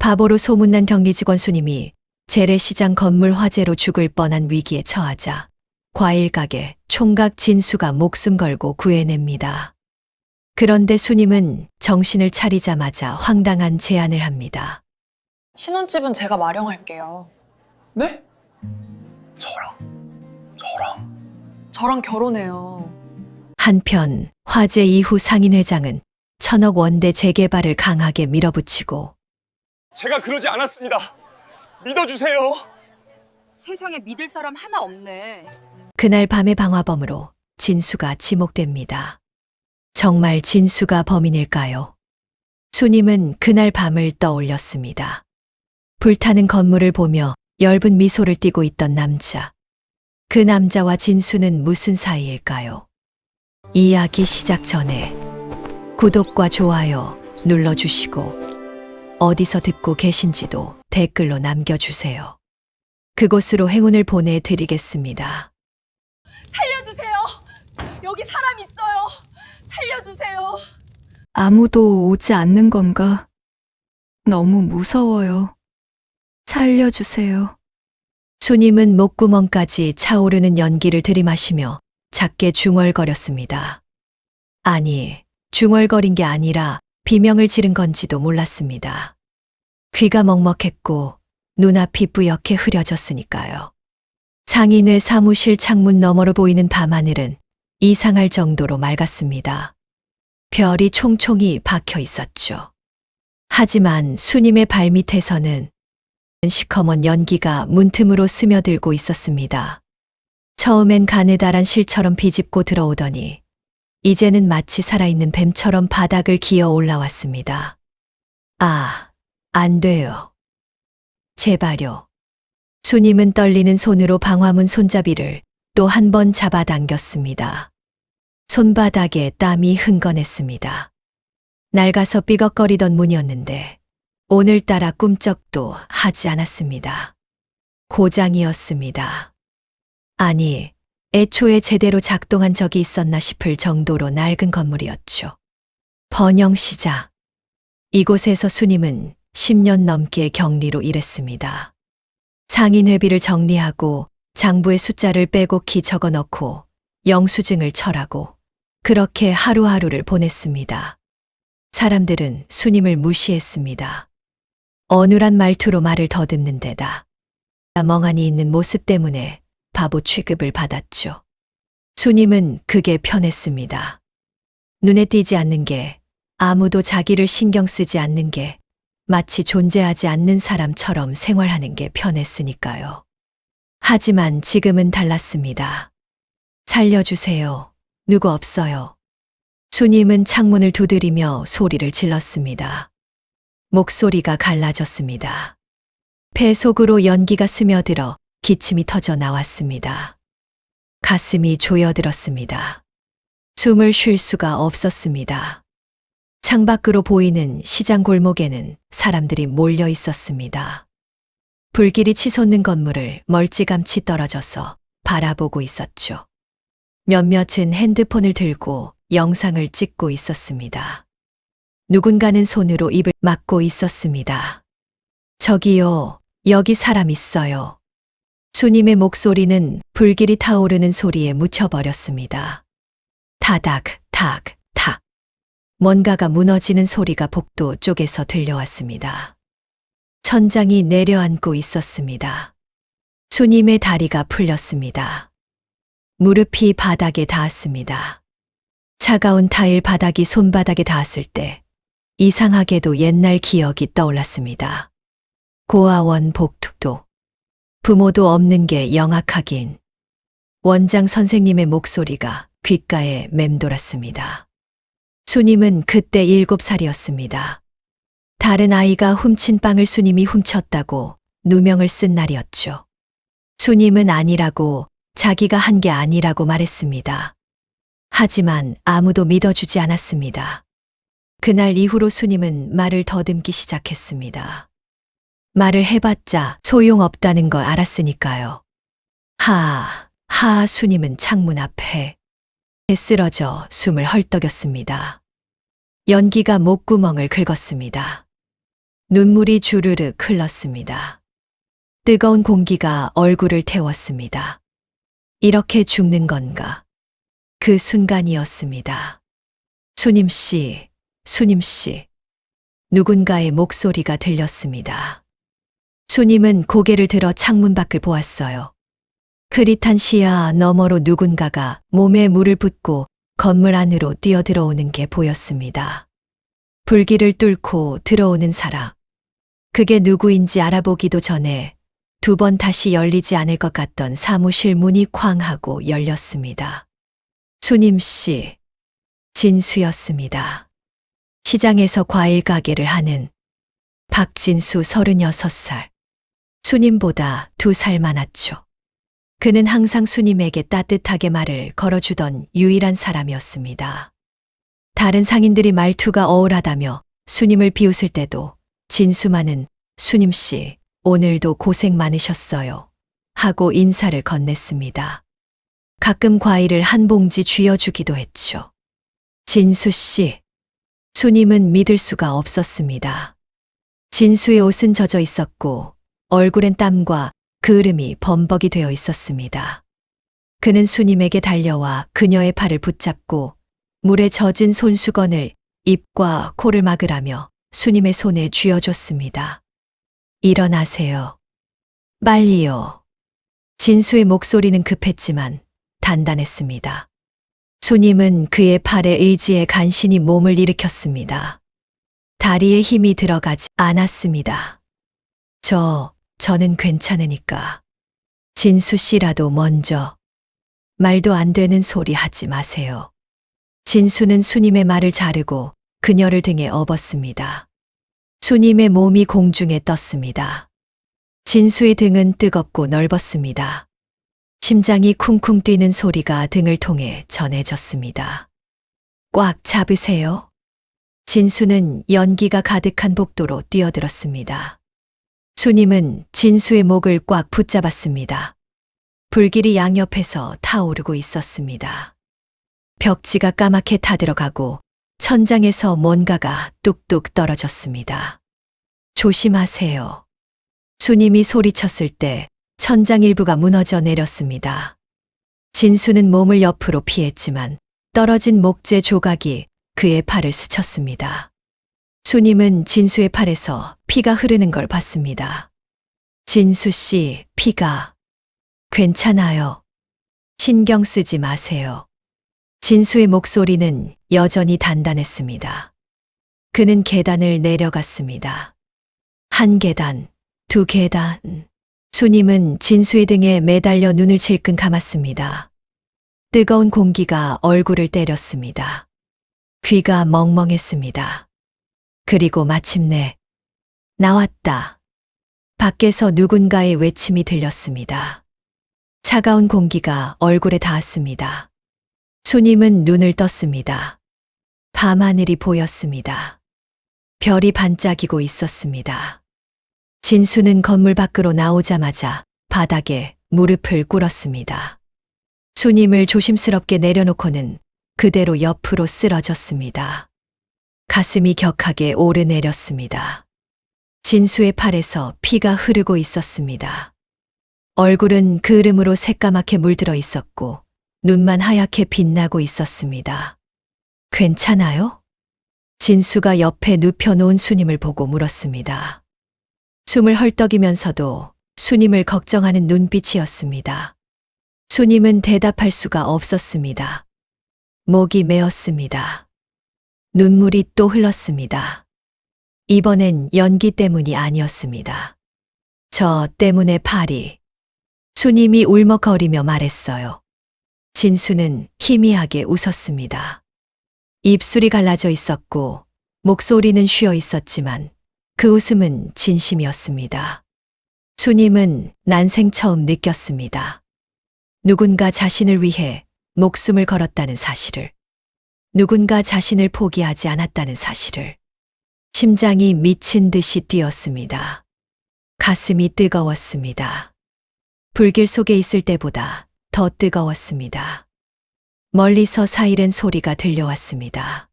바보로 소문난 격리직원 수님이 재래시장 건물 화재로 죽을 뻔한 위기에 처하자 과일 가게 총각 진수가 목숨 걸고 구해냅니다. 그런데 수님은 정신을 차리자마자 황당한 제안을 합니다. 신혼집은 제가 마련할게요. 네? 저랑? 저랑 결혼해요. 한편 화재 이후 상인회장은 1,000억 원대 재개발을 강하게 밀어붙이고 제가 그러지 않았습니다. 믿어주세요. 세상에 믿을 사람 하나 없네. 그날 밤의 방화범으로 진수가 지목됩니다. 정말 진수가 범인일까요? 수님은 그날 밤을 떠올렸습니다. 불타는 건물을 보며 엷은 미소를 띠고 있던 남자. 그 남자와 진수는 무슨 사이일까요? 이야기 시작 전에 구독과 좋아요 눌러주시고 어디서 듣고 계신지도 댓글로 남겨주세요. 그곳으로 행운을 보내드리겠습니다. 살려주세요. 여기 사람 있어요. 살려주세요. 아무도 오지 않는 건가? 너무 무서워요. 살려주세요. 수님은 목구멍까지 차오르는 연기를 들이마시며 작게 중얼거렸습니다. 아니, 중얼거린 게 아니라 비명을 지른 건지도 몰랐습니다. 귀가 먹먹했고 눈앞이 뿌옇게 흐려졌으니까요. 상인회 사무실 창문 너머로 보이는 밤하늘은 이상할 정도로 맑았습니다. 별이 총총히 박혀 있었죠. 하지만 수님의 발밑에서는 시커먼 연기가 문틈으로 스며들고 있었습니다. 처음엔 가느다란 실처럼 비집고 들어오더니 이제는 마치 살아있는 뱀처럼 바닥을 기어 올라왔습니다. 아, 안 돼요. 제발요. 수님은 떨리는 손으로 방화문 손잡이를 또 한 번 잡아당겼습니다. 손바닥에 땀이 흥건했습니다. 낡아서 삐걱거리던 문이었는데 오늘따라 꿈쩍도 하지 않았습니다. 고장이었습니다. 아니, 애초에 제대로 작동한 적이 있었나 싶을 정도로 낡은 건물이었죠. 번영시장. 이곳에서 수님은 10년 넘게 격리로 일했습니다. 상인회비를 정리하고 장부에 숫자를 빼곡히 적어 넣고 영수증을 철하고 그렇게 하루하루를 보냈습니다. 사람들은 수님을 무시했습니다. 어눌한 말투로 말을 더듬는 데다 멍하니 있는 모습 때문에 바보 취급을 받았죠. 수님은 그게 편했습니다. 눈에 띄지 않는 게, 아무도 자기를 신경 쓰지 않는 게, 마치 존재하지 않는 사람처럼 생활하는 게 편했으니까요. 하지만 지금은 달랐습니다. 살려주세요. 누구 없어요. 수님은 창문을 두드리며 소리를 질렀습니다. 목소리가 갈라졌습니다. 배 속으로 연기가 스며들어 기침이 터져 나왔습니다. 가슴이 조여들었습니다. 숨을 쉴 수가 없었습니다. 창밖으로 보이는 시장 골목에는 사람들이 몰려 있었습니다. 불길이 치솟는 건물을 멀찌감치 떨어져서 바라보고 있었죠. 몇몇은 핸드폰을 들고 영상을 찍고 있었습니다. 누군가는 손으로 입을 막고 있었습니다. 저기요, 여기 사람 있어요. 수님의 목소리는 불길이 타오르는 소리에 묻혀버렸습니다. 타닥, 탁, 탁. 뭔가가 무너지는 소리가 복도 쪽에서 들려왔습니다. 천장이 내려앉고 있었습니다. 수님의 다리가 풀렸습니다. 무릎이 바닥에 닿았습니다. 차가운 타일 바닥이 손바닥에 닿았을 때 이상하게도 옛날 기억이 떠올랐습니다. 고아원 복tuk도. 부모도 없는 게 영악하긴. 원장 선생님의 목소리가 귓가에 맴돌았습니다. 수님은 그때 7살이었습니다. 다른 아이가 훔친 빵을 수님이 훔쳤다고 누명을 쓴 날이었죠. 수님은 아니라고, 자기가 한 게 아니라고 말했습니다. 하지만 아무도 믿어주지 않았습니다. 그날 이후로 수님은 말을 더듬기 시작했습니다. 말을 해봤자 소용없다는 걸 알았으니까요. 수님은 창문 앞에 쓰러져 숨을 헐떡였습니다. 연기가 목구멍을 긁었습니다. 눈물이 주르륵 흘렀습니다. 뜨거운 공기가 얼굴을 태웠습니다. 이렇게 죽는 건가? 그 순간이었습니다. 수님 씨, 수님 씨. 누군가의 목소리가 들렸습니다. 수님은 고개를 들어 창문 밖을 보았어요. 흐릿한 시야 너머로 누군가가 몸에 물을 붓고 건물 안으로 뛰어들어오는 게 보였습니다. 불길을 뚫고 들어오는 사람. 그게 누구인지 알아보기도 전에 2번 다시 열리지 않을 것 같던 사무실 문이 쾅 하고 열렸습니다. 수님 씨, 진수였습니다. 시장에서 과일 가게를 하는 박진수 36살. 수님보다 2살 많았죠. 그는 항상 수님에게 따뜻하게 말을 걸어주던 유일한 사람이었습니다. 다른 상인들이 말투가 어울하다며 수님을 비웃을 때도 진수만은 수님 씨, 오늘도 고생 많으셨어요. 하고 인사를 건넸습니다. 가끔 과일을 한 봉지 쥐어주기도 했죠. 진수 씨. 수님은 믿을 수가 없었습니다. 진수의 옷은 젖어 있었고 얼굴엔 땀과 그을음이 범벅이 되어 있었습니다. 그는 수님에게 달려와 그녀의 팔을 붙잡고 물에 젖은 손수건을 입과 코를 막으라며 수님의 손에 쥐어줬습니다. 일어나세요. 빨리요. 진수의 목소리는 급했지만 단단했습니다. 수님은 그의 팔에 의지해 간신히 몸을 일으켰습니다. 다리에 힘이 들어가지 않았습니다. 저는 괜찮으니까. 진수 씨라도 먼저. 말도 안 되는 소리 하지 마세요. 진수는 수님의 말을 자르고 그녀를 등에 업었습니다. 수님의 몸이 공중에 떴습니다. 진수의 등은 뜨겁고 넓었습니다. 심장이 쿵쿵 뛰는 소리가 등을 통해 전해졌습니다. 꽉 잡으세요. 진수는 연기가 가득한 복도로 뛰어들었습니다. 수님은 진수의 목을 꽉 붙잡았습니다. 불길이 양옆에서 타오르고 있었습니다. 벽지가 까맣게 타들어가고 천장에서 뭔가가 뚝뚝 떨어졌습니다. 조심하세요. 수님이 소리쳤을 때 천장 일부가 무너져 내렸습니다. 진수는 몸을 옆으로 피했지만 떨어진 목재 조각이 그의 팔을 스쳤습니다. 수님은 진수의 팔에서 피가 흐르는 걸 봤습니다. 진수 씨, 피가. 괜찮아요. 신경 쓰지 마세요. 진수의 목소리는 여전히 단단했습니다. 그는 계단을 내려갔습니다. 1계단, 2계단. 수님은 진수의 등에 매달려 눈을 질끈 감았습니다. 뜨거운 공기가 얼굴을 때렸습니다. 귀가 멍멍했습니다. 그리고 마침내 나왔다. 밖에서 누군가의 외침이 들렸습니다. 차가운 공기가 얼굴에 닿았습니다. 수님은 눈을 떴습니다. 밤하늘이 보였습니다. 별이 반짝이고 있었습니다. 진수는 건물 밖으로 나오자마자 바닥에 무릎을 꿇었습니다. 수님을 조심스럽게 내려놓고는 그대로 옆으로 쓰러졌습니다. 가슴이 격하게 오르내렸습니다. 진수의 팔에서 피가 흐르고 있었습니다. 얼굴은 그을음으로 새까맣게 물들어 있었고 눈만 하얗게 빛나고 있었습니다. 괜찮아요? 진수가 옆에 눕혀놓은 수님을 보고 물었습니다. 숨을 헐떡이면서도 수님을 걱정하는 눈빛이었습니다. 수님은 대답할 수가 없었습니다. 목이 메었습니다. 눈물이 또 흘렀습니다. 이번엔 연기 때문이 아니었습니다. 저 때문에 팔이. 수님이 울먹거리며 말했어요. 진수는 희미하게 웃었습니다. 입술이 갈라져 있었고 목소리는 쉬어 있었지만 그 웃음은 진심이었습니다. 수님은 난생 처음 느꼈습니다. 누군가 자신을 위해 목숨을 걸었다는 사실을. 누군가 자신을 포기하지 않았다는 사실을. 심장이 미친 듯이 뛰었습니다. 가슴이 뜨거웠습니다. 불길 속에 있을 때보다 더 뜨거웠습니다. 멀리서 사이렌 소리가 들려왔습니다.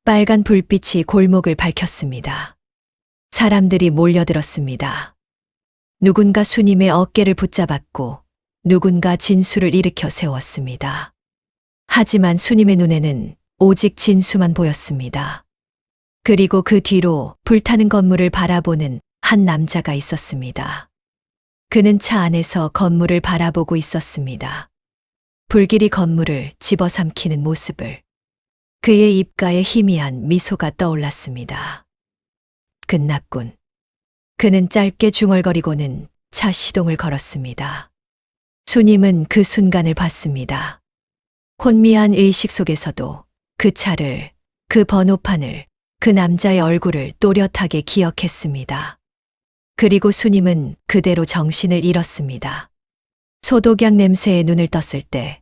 빨간 불빛이 골목을 밝혔습니다. 사람들이 몰려들었습니다. 누군가 수님의 어깨를 붙잡았고 누군가 진수를 일으켜 세웠습니다. 하지만 수님의 눈에는 오직 진수만 보였습니다. 그리고 그 뒤로 불타는 건물을 바라보는 한 남자가 있었습니다. 그는 차 안에서 건물을 바라보고 있었습니다. 불길이 건물을 집어삼키는 모습을. 그의 입가에 희미한 미소가 떠올랐습니다. 끝났군. 그는 짧게 중얼거리고는 차 시동을 걸었습니다. 수님은 그 순간을 봤습니다. 혼미한 의식 속에서도 그 차를, 그 번호판을, 그 남자의 얼굴을 또렷하게 기억했습니다. 그리고 수님은 그대로 정신을 잃었습니다. 소독약 냄새에 눈을 떴을 때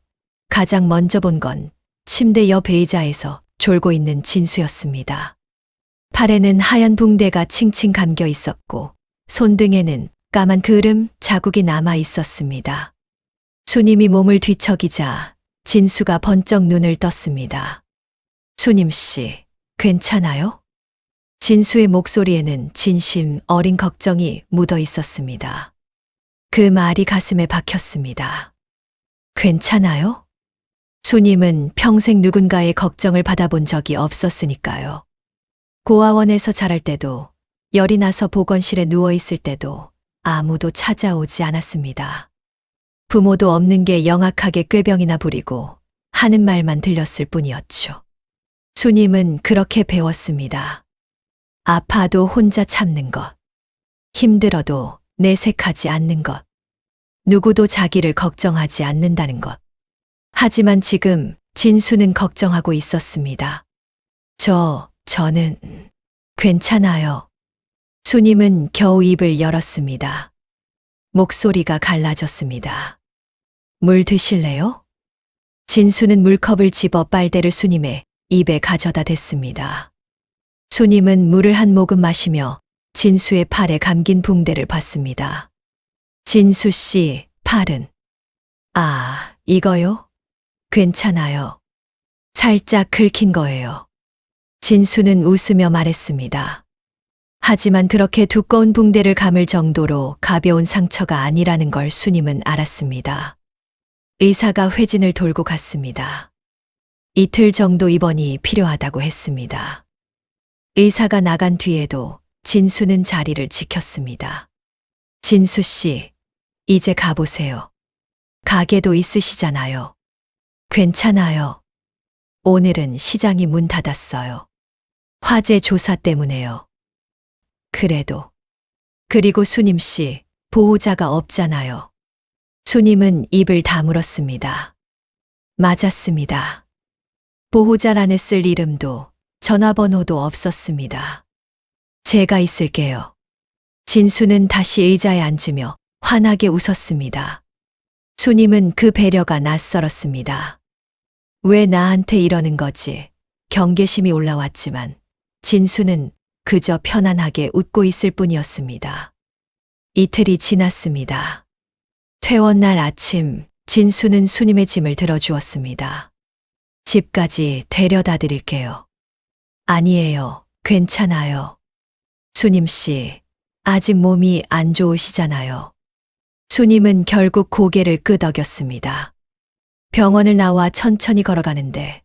가장 먼저 본 건 침대 옆 의자에서 졸고 있는 진수였습니다. 팔에는 하얀 붕대가 칭칭 감겨 있었고 손등에는 까만 그름 자국이 남아 있었습니다. 수님이 몸을 뒤척이자 진수가 번쩍 눈을 떴습니다. 수님 씨, 괜찮아요? 진수의 목소리에는 진심 어린 걱정이 묻어 있었습니다. 그 말이 가슴에 박혔습니다. 괜찮아요? 수님은 평생 누군가의 걱정을 받아본 적이 없었으니까요. 고아원에서 자랄 때도, 열이 나서 보건실에 누워 있을 때도 아무도 찾아오지 않았습니다. 부모도 없는 게 영악하게 꾀병이나 부리고 하는 말만 들렸을 뿐이었죠. 수님은 그렇게 배웠습니다. 아파도 혼자 참는 것. 힘들어도 내색하지 않는 것. 누구도 자기를 걱정하지 않는다는 것. 하지만 지금 진수는 걱정하고 있었습니다. 저는 괜찮아요. 수님은 겨우 입을 열었습니다. 목소리가 갈라졌습니다. 물 드실래요? 진수는 물컵을 집어 빨대를 수님의 입에 가져다 댔습니다. 수님은 물을 한 모금 마시며 진수의 팔에 감긴 붕대를 봤습니다. 진수 씨, 팔은. 아, 이거요? 괜찮아요. 살짝 긁힌 거예요. 진수는 웃으며 말했습니다. 하지만 그렇게 두꺼운 붕대를 감을 정도로 가벼운 상처가 아니라는 걸 수님은 알았습니다. 의사가 회진을 돌고 갔습니다. 이틀 정도 입원이 필요하다고 했습니다. 의사가 나간 뒤에도 진수는 자리를 지켰습니다. 진수 씨, 이제 가보세요. 가게도 있으시잖아요. 괜찮아요. 오늘은 시장이 문 닫았어요. 화재 조사 때문에요. 그리고 수님 씨, 보호자가 없잖아요. 수님은 입을 다물었습니다. 맞았습니다. 보호자란에 쓸 이름도 전화번호도 없었습니다. 제가 있을게요. 진수는 다시 의자에 앉으며 환하게 웃었습니다. 수님은 그 배려가 낯설었습니다. 왜 나한테 이러는 거지? 경계심이 올라왔지만 진수는 그저 편안하게 웃고 있을 뿐이었습니다. 이틀이 지났습니다. 퇴원날 아침 진수는 수님의 짐을 들어주었습니다. 집까지 데려다 드릴게요. 아니에요. 괜찮아요. 수님 씨, 아직 몸이 안 좋으시잖아요. 수님은 결국 고개를 끄덕였습니다. 병원을 나와 천천히 걸어가는데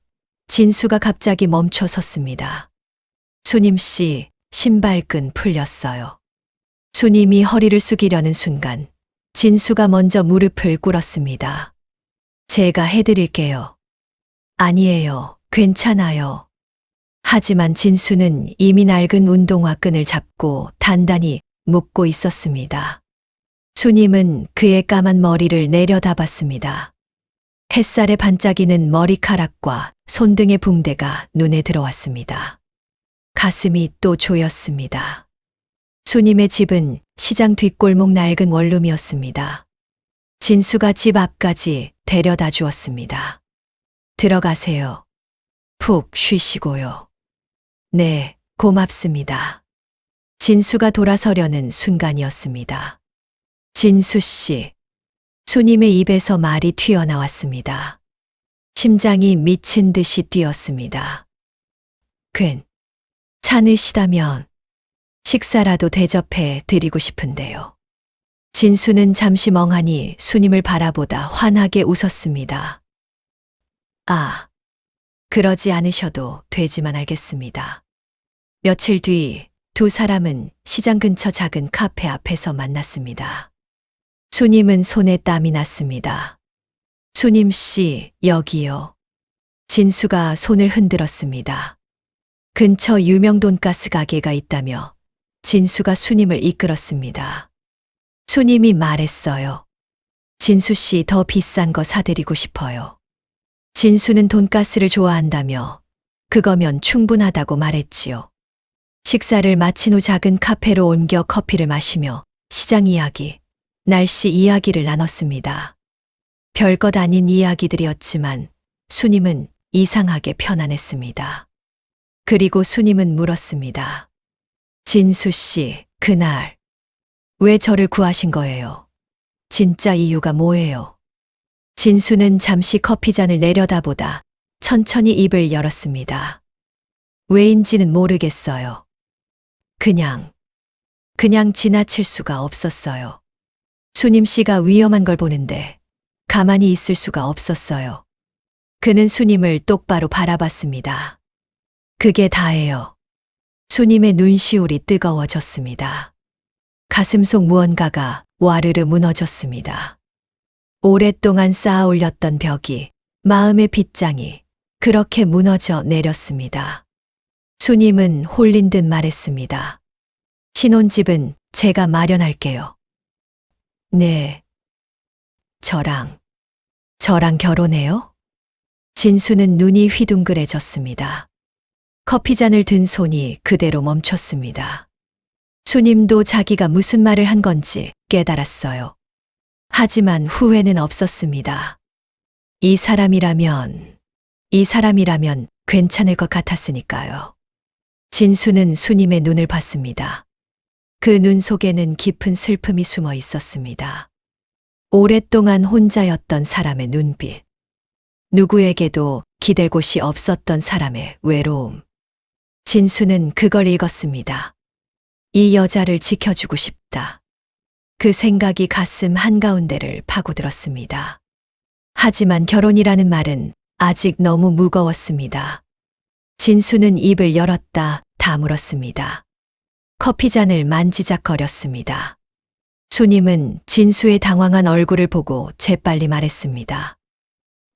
진수가 갑자기 멈춰 섰습니다. 수님 씨, 신발끈 풀렸어요. 수님이 허리를 숙이려는 순간 진수가 먼저 무릎을 꿇었습니다. 제가 해드릴게요. 아니에요. 괜찮아요. 하지만 진수는 이미 낡은 운동화 끈을 잡고 단단히 묶고 있었습니다. 수님은 그의 까만 머리를 내려다봤습니다. 햇살에 반짝이는 머리카락과 손등의 붕대가 눈에 들어왔습니다. 가슴이 또 조였습니다. 수님의 집은 시장 뒷골목 낡은 원룸이었습니다. 진수가 집 앞까지 데려다 주었습니다. 들어가세요. 푹 쉬시고요. 네, 고맙습니다. 진수가 돌아서려는 순간이었습니다. 진수 씨. 수님의 입에서 말이 튀어나왔습니다. 심장이 미친 듯이 뛰었습니다. 괜찮으시다면 식사라도 대접해 드리고 싶은데요. 진수는 잠시 멍하니 수님을 바라보다 환하게 웃었습니다. 아, 그러지 않으셔도 되지만 알겠습니다. 며칠 뒤 두 사람은 시장 근처 작은 카페 앞에서 만났습니다. 수님은 손에 땀이 났습니다. 수님 씨, 여기요. 진수가 손을 흔들었습니다. 근처 유명 돈가스 가게가 있다며 진수가 수님을 이끌었습니다. 수님이 말했어요. 진수 씨 더 비싼 거 사드리고 싶어요. 진수는 돈가스를 좋아한다며 그거면 충분하다고 말했지요. 식사를 마친 후 작은 카페로 옮겨 커피를 마시며 시장 이야기, 날씨 이야기를 나눴습니다. 별것 아닌 이야기들이었지만 수님은 이상하게 편안했습니다. 그리고 수님은 물었습니다. 진수 씨, 그날 왜 저를 구하신 거예요? 진짜 이유가 뭐예요? 진수는 잠시 커피잔을 내려다보다 천천히 입을 열었습니다. 왜인지는 모르겠어요. 그냥 지나칠 수가 없었어요. 수님 씨가 위험한 걸 보는데 가만히 있을 수가 없었어요. 그는 수님을 똑바로 바라봤습니다. 그게 다예요. 수님의 눈시울이 뜨거워졌습니다. 가슴 속 무언가가 와르르 무너졌습니다. 오랫동안 쌓아 올렸던 벽이, 마음의 빗장이 그렇게 무너져 내렸습니다. 수님은 홀린 듯 말했습니다. 신혼집은 제가 마련할게요. 네. 저랑 결혼해요? 진수는 눈이 휘둥그레졌습니다. 커피잔을 든 손이 그대로 멈췄습니다. 수님도 자기가 무슨 말을 한 건지 깨달았어요. 하지만 후회는 없었습니다. 이 사람이라면 괜찮을 것 같았으니까요. 진수는 수님의 눈을 봤습니다. 그 눈 속에는 깊은 슬픔이 숨어 있었습니다. 오랫동안 혼자였던 사람의 눈빛. 누구에게도 기댈 곳이 없었던 사람의 외로움. 진수는 그걸 읽었습니다. 이 여자를 지켜주고 싶다. 그 생각이 가슴 한가운데를 파고들었습니다. 하지만 결혼이라는 말은 아직 너무 무거웠습니다. 진수는 입을 열었다 다물었습니다. 커피잔을 만지작거렸습니다. 수님은 진수의 당황한 얼굴을 보고 재빨리 말했습니다.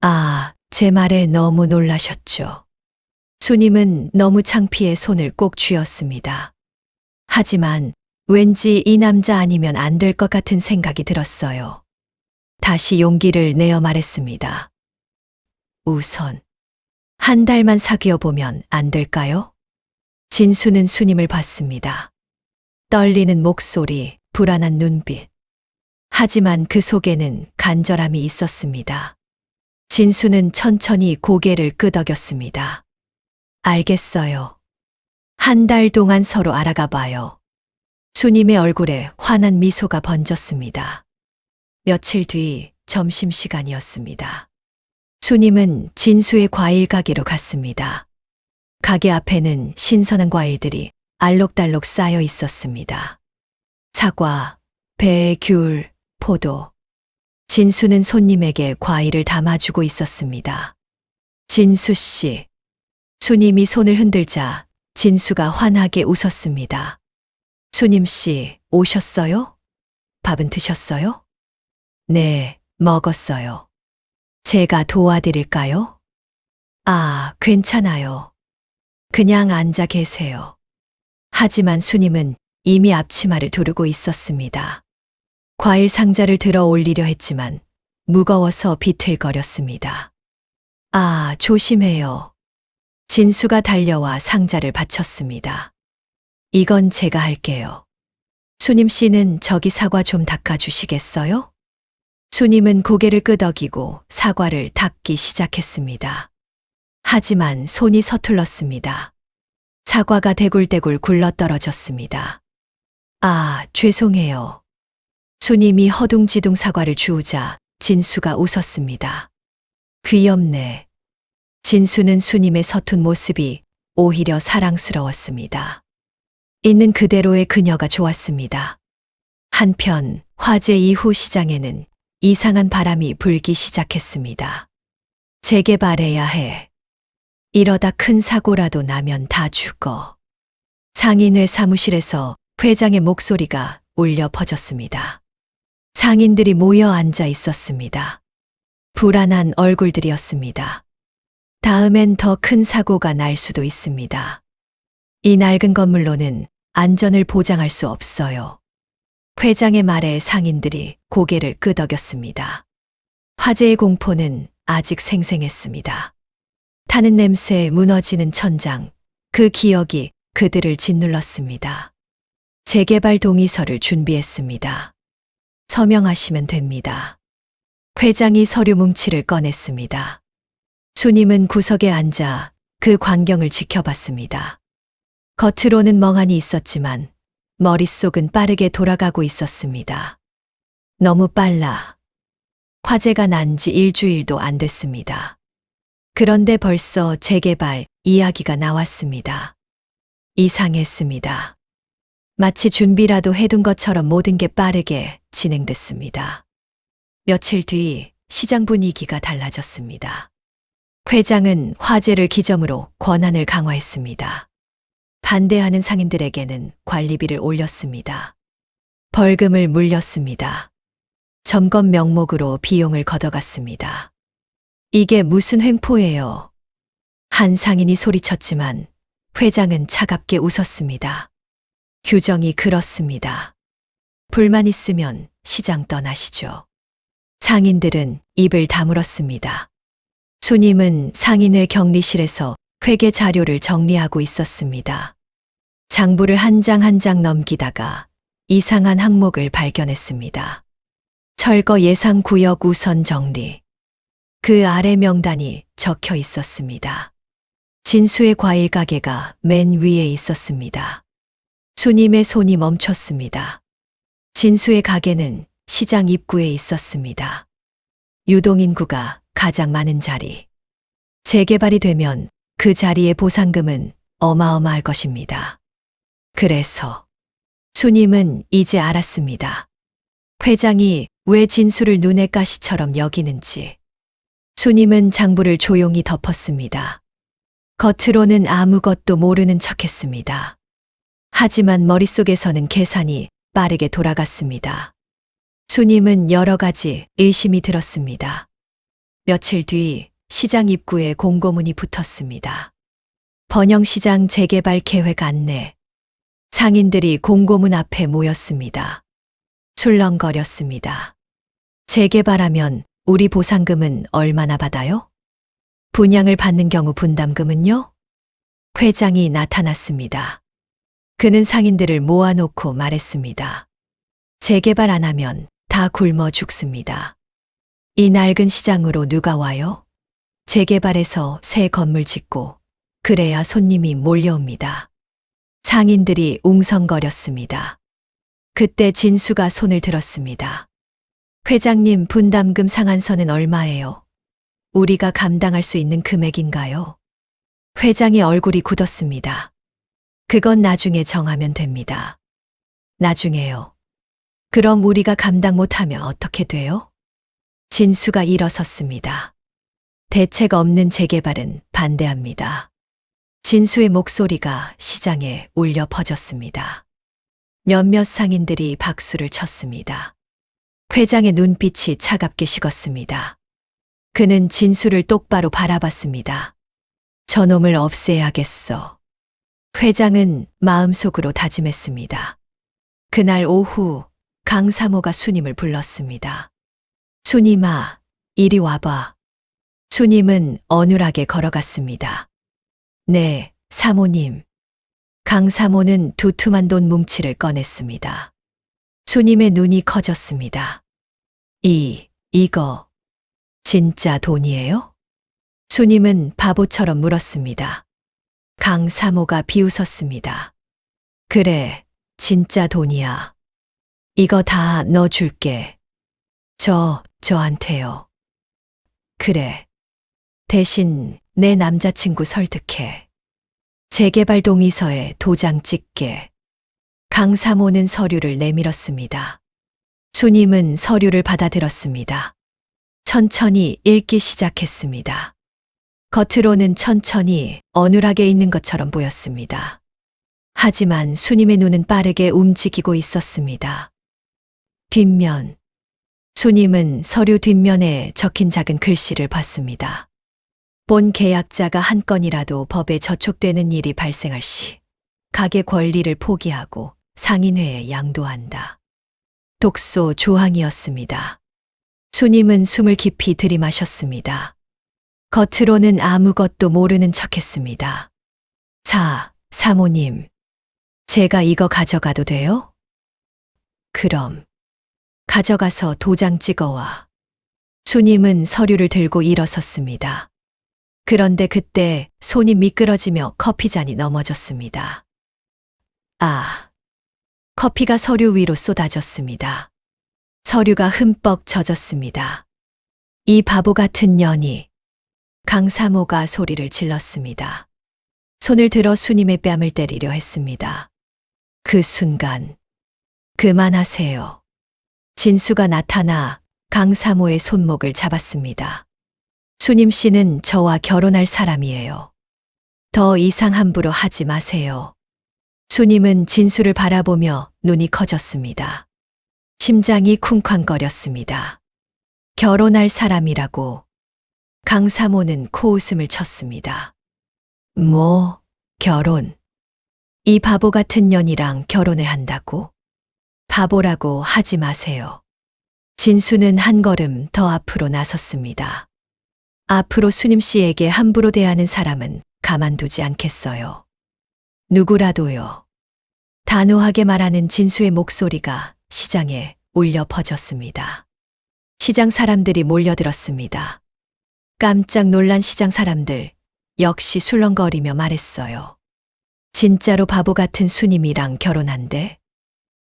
아, 제 말에 너무 놀라셨죠. 수님은 너무 창피해 손을 꼭 쥐었습니다. 하지만 왠지 이 남자 아니면 안 될 것 같은 생각이 들었어요. 다시 용기를 내어 말했습니다. 우선 한 달만 사귀어 보면 안 될까요? 진수는 수님을 봤습니다. 떨리는 목소리, 불안한 눈빛. 하지만 그 속에는 간절함이 있었습니다. 진수는 천천히 고개를 끄덕였습니다. 알겠어요. 한 달 동안 서로 알아가 봐요. 수님의 얼굴에 환한 미소가 번졌습니다. 며칠 뒤 점심시간이었습니다. 수님은 진수의 과일 가게로 갔습니다. 가게 앞에는 신선한 과일들이 알록달록 쌓여 있었습니다. 사과, 배, 귤, 포도. 진수는 손님에게 과일을 담아주고 있었습니다. 진수 씨. 수님이 손을 흔들자 진수가 환하게 웃었습니다. 수님 씨, 오셨어요? 밥은 드셨어요? 네, 먹었어요. 제가 도와드릴까요? 아, 괜찮아요. 그냥 앉아 계세요. 하지만 수님은 이미 앞치마를 두르고 있었습니다. 과일 상자를 들어 올리려 했지만 무거워서 비틀거렸습니다. 아, 조심해요. 진수가 달려와 상자를 받쳤습니다. 이건 제가 할게요. 수님 씨는 저기 사과 좀 닦아주시겠어요? 수님은 고개를 끄덕이고 사과를 닦기 시작했습니다. 하지만 손이 서툴렀습니다. 사과가 대굴대굴 굴러떨어졌습니다. 아, 죄송해요. 수님이 허둥지둥 사과를 주우자 진수가 웃었습니다. 귀엽네. 진수는 수님의 서툰 모습이 오히려 사랑스러웠습니다. 있는 그대로의 그녀가 좋았습니다. 한편 화재 이후 시장에는 이상한 바람이 불기 시작했습니다. 재개발해야 해. 이러다 큰 사고라도 나면 다 죽어. 상인회 사무실에서 회장의 목소리가 울려 퍼졌습니다. 상인들이 모여 앉아 있었습니다. 불안한 얼굴들이었습니다. 다음엔 더 큰 사고가 날 수도 있습니다. 이 낡은 건물로는 안전을 보장할 수 없어요. 회장의 말에 상인들이 고개를 끄덕였습니다. 화재의 공포는 아직 생생했습니다. 타는 냄새, 무너지는 천장, 그 기억이 그들을 짓눌렀습니다. 재개발 동의서를 준비했습니다. 서명하시면 됩니다. 회장이 서류 뭉치를 꺼냈습니다. 수님은 구석에 앉아 그 광경을 지켜봤습니다. 겉으로는 멍하니 있었지만 머릿속은 빠르게 돌아가고 있었습니다. 너무 빨라. 화재가 난 지 일주일도 안 됐습니다. 그런데 벌써 재개발 이야기가 나왔습니다. 이상했습니다. 마치 준비라도 해둔 것처럼 모든 게 빠르게 진행됐습니다. 며칠 뒤 시장 분위기가 달라졌습니다. 회장은 화재를 기점으로 권한을 강화했습니다. 반대하는 상인들에게는 관리비를 올렸습니다. 벌금을 물렸습니다. 점검 명목으로 비용을 걷어갔습니다. 이게 무슨 횡포예요? 한 상인이 소리쳤지만 회장은 차갑게 웃었습니다. 규정이 그렇습니다. 불만 있으면 시장 떠나시죠. 상인들은 입을 다물었습니다. 수님은 상인회 격리실에서 회계 자료를 정리하고 있었습니다. 장부를 한 장 한 장 넘기다가 이상한 항목을 발견했습니다. 철거 예상 구역 우선 정리. 그 아래 명단이 적혀 있었습니다. 진수의 과일 가게가 맨 위에 있었습니다. 수님의 손이 멈췄습니다. 진수의 가게는 시장 입구에 있었습니다. 유동인구가 가장 많은 자리. 재개발이 되면 그 자리의 보상금은 어마어마할 것입니다. 그래서 수님은 이제 알았습니다. 회장이 왜 진수를 눈의 가시처럼 여기는지. 수님은 장부를 조용히 덮었습니다. 겉으로는 아무것도 모르는 척했습니다. 하지만 머릿속에서는 계산이 빠르게 돌아갔습니다. 수님은 여러 가지 의심이 들었습니다. 며칠 뒤 시장 입구에 공고문이 붙었습니다. 번영시장 재개발 계획 안내. 상인들이 공고문 앞에 모였습니다. 술렁거렸습니다. 재개발하면 우리 보상금은 얼마나 받아요? 분양을 받는 경우 분담금은요? 회장이 나타났습니다. 그는 상인들을 모아놓고 말했습니다. 재개발 안 하면 다 굶어 죽습니다. 이 낡은 시장으로 누가 와요? 재개발해서 새 건물 짓고 그래야 손님이 몰려옵니다. 상인들이 웅성거렸습니다. 그때 진수가 손을 들었습니다. 회장님, 분담금 상한선은 얼마예요? 우리가 감당할 수 있는 금액인가요? 회장의 얼굴이 굳었습니다. 그건 나중에 정하면 됩니다. 나중에요. 그럼 우리가 감당 못하면 어떻게 돼요? 진수가 일어섰습니다. 대책 없는 재개발은 반대합니다. 진수의 목소리가 시장에 울려 퍼졌습니다. 몇몇 상인들이 박수를 쳤습니다. 회장의 눈빛이 차갑게 식었습니다. 그는 진수를 똑바로 바라봤습니다. 저놈을 없애야겠어. 회장은 마음속으로 다짐했습니다. 그날 오후 강사모가 수님을 불렀습니다. 수님아, 이리 와봐. 수님은 어눌하게 걸어갔습니다. 네, 사모님. 강사모는 두툼한 돈 뭉치를 꺼냈습니다. 수님의 눈이 커졌습니다. 이거 진짜 돈이에요? 수님은 바보처럼 물었습니다. 강사모가 비웃었습니다. 그래, 진짜 돈이야. 이거 다 넣어줄게. 저한테요. 그래. 대신 내 남자친구 설득해. 재개발 동의서에 도장 찍게. 강사모는 서류를 내밀었습니다. 수님은 서류를 받아들었습니다. 천천히 읽기 시작했습니다. 겉으로는 천천히 어눌하게 읽는 것처럼 보였습니다. 하지만 수님의 눈은 빠르게 움직이고 있었습니다. 뒷면. 수님은 서류 뒷면에 적힌 작은 글씨를 봤습니다. 본 계약자가 한 건이라도 법에 저촉되는 일이 발생할 시 가게 권리를 포기하고 상인회에 양도한다. 독소 조항이었습니다. 수님은 숨을 깊이 들이마셨습니다. 겉으로는 아무것도 모르는 척했습니다. 사모님, 제가 이거 가져가도 돼요? 그럼 가져가서 도장 찍어와. 수님은 서류를 들고 일어섰습니다. 그런데 그때 손이 미끄러지며 커피잔이 넘어졌습니다. 커피가 서류 위로 쏟아졌습니다. 서류가 흠뻑 젖었습니다. 이 바보 같은 년이. 강사모가 소리를 질렀습니다. 손을 들어 수님의 뺨을 때리려 했습니다. 그 순간, 그만하세요. 진수가 나타나 강사모의 손목을 잡았습니다. 수님 씨는 저와 결혼할 사람이에요. 더 이상 함부로 하지 마세요. 수님은 진수를 바라보며 눈이 커졌습니다. 심장이 쿵쾅거렸습니다. 결혼할 사람이라고. 강사모는 코웃음을 쳤습니다. 결혼. 이 바보 같은 년이랑 결혼을 한다고? 바보라고 하지 마세요. 진수는 한 걸음 더 앞으로 나섰습니다. 앞으로 수님 씨에게 함부로 대하는 사람은 가만두지 않겠어요. 누구라도요. 단호하게 말하는 진수의 목소리가 시장에 울려 퍼졌습니다. 시장 사람들이 몰려들었습니다. 깜짝 놀란 시장 사람들 역시 술렁거리며 말했어요. 진짜로 바보 같은 수님이랑 결혼한대?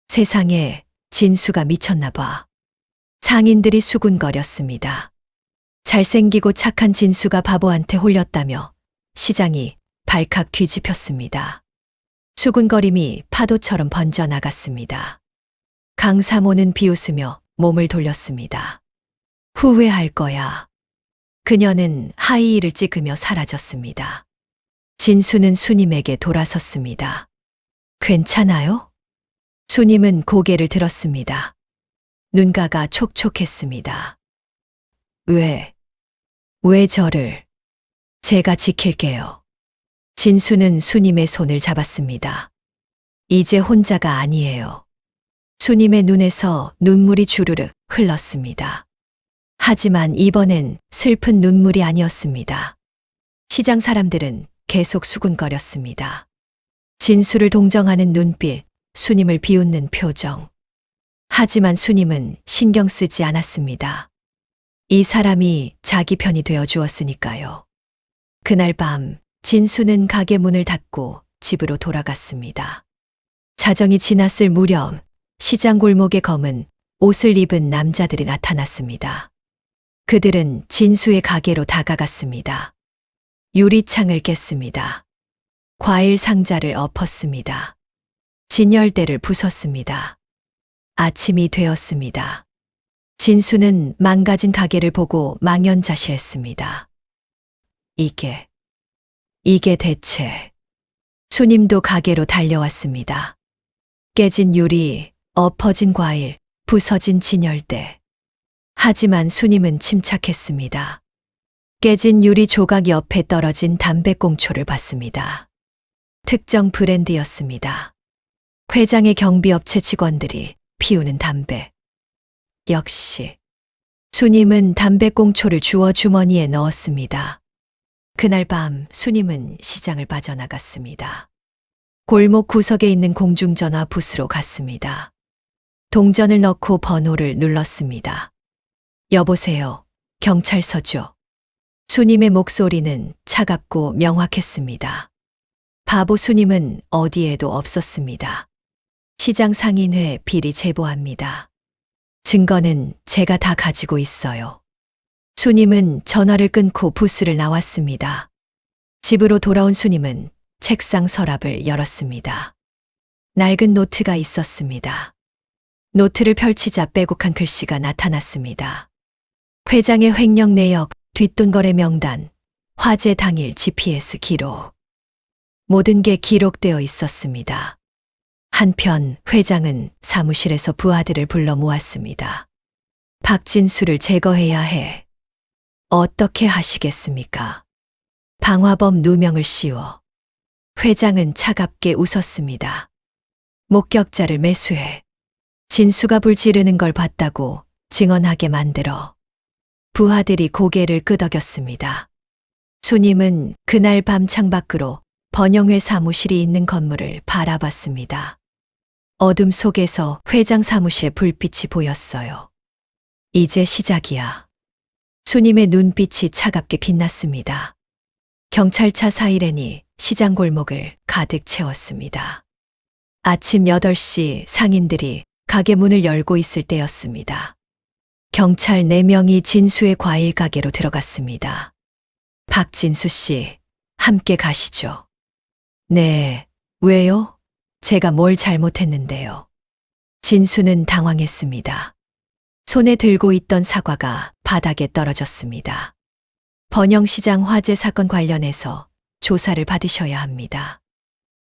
세상에 진수가 미쳤나 봐. 상인들이 수군거렸습니다. 잘생기고 착한 진수가 바보한테 홀렸다며 시장이 발칵 뒤집혔습니다. 수군거림이 파도처럼 번져나갔습니다. 강사모는 비웃으며 몸을 돌렸습니다. 후회할 거야. 그녀는 하이힐을 찍으며 사라졌습니다. 진수는 수님에게 돌아섰습니다. 괜찮아요? 수님은 고개를 들었습니다. 눈가가 촉촉했습니다. 왜 저를? 제가 지킬게요. 진수는 수님의 손을 잡았습니다. 이제 혼자가 아니에요. 수님의 눈에서 눈물이 주르륵 흘렀습니다. 하지만 이번엔 슬픈 눈물이 아니었습니다. 시장 사람들은 계속 수군거렸습니다. 진수를 동정하는 눈빛, 수님을 비웃는 표정. 하지만 수님은 신경 쓰지 않았습니다. 이 사람이 자기 편이 되어 주었으니까요. 그날 밤 진수는 가게 문을 닫고 집으로 돌아갔습니다. 자정이 지났을 무렵 시장 골목에 검은 옷을 입은 남자들이 나타났습니다. 그들은 진수의 가게로 다가갔습니다. 유리창을 깼습니다. 과일 상자를 엎었습니다. 진열대를 부쉈습니다. 아침이 되었습니다. 진수는 망가진 가게를 보고 망연자실했습니다. 이게 대체. 수님도 가게로 달려왔습니다. 깨진 유리, 엎어진 과일, 부서진 진열대. 하지만 수님은 침착했습니다. 깨진 유리 조각 옆에 떨어진 담배꽁초를 봤습니다. 특정 브랜드였습니다. 회장의 경비업체 직원들이 피우는 담배. 역시. 수님은 담배꽁초를 주워 주머니에 넣었습니다. 그날 밤 수님은 시장을 빠져나갔습니다. 골목 구석에 있는 공중전화 부스로 갔습니다. 동전을 넣고 번호를 눌렀습니다. 여보세요, 경찰서죠. 수님의 목소리는 차갑고 명확했습니다. 바보 수님은 어디에도 없었습니다. 시장 상인회 비리 제보합니다. 증거는 제가 다 가지고 있어요. 수님은 전화를 끊고 부스를 나왔습니다. 집으로 돌아온 수님은 책상 서랍을 열었습니다. 낡은 노트가 있었습니다. 노트를 펼치자 빼곡한 글씨가 나타났습니다. 회장의 횡령 내역, 뒷돈 거래 명단, 화재 당일 GPS 기록. 모든 게 기록되어 있었습니다. 한편 회장은 사무실에서 부하들을 불러 모았습니다. 박진수를 제거해야 해. 어떻게 하시겠습니까? 방화범 누명을 씌워. 회장은 차갑게 웃었습니다. 목격자를 매수해. 진수가 불 지르는 걸 봤다고 증언하게 만들어. 부하들이 고개를 끄덕였습니다. 수님은 그날 밤 창밖으로 번영회 사무실이 있는 건물을 바라봤습니다. 어둠 속에서 회장 사무실 불빛이 보였어요. 이제 시작이야. 수님의 눈빛이 차갑게 빛났습니다. 경찰차 사이렌이 시장 골목을 가득 채웠습니다. 아침 8시 상인들이 가게 문을 열고 있을 때였습니다. 경찰 4명이 진수의 과일 가게로 들어갔습니다. 박진수 씨, 함께 가시죠. 네, 왜요? 제가 뭘 잘못했는데요. 진수는 당황했습니다. 손에 들고 있던 사과가 바닥에 떨어졌습니다. 번영시장 화재 사건 관련해서 조사를 받으셔야 합니다.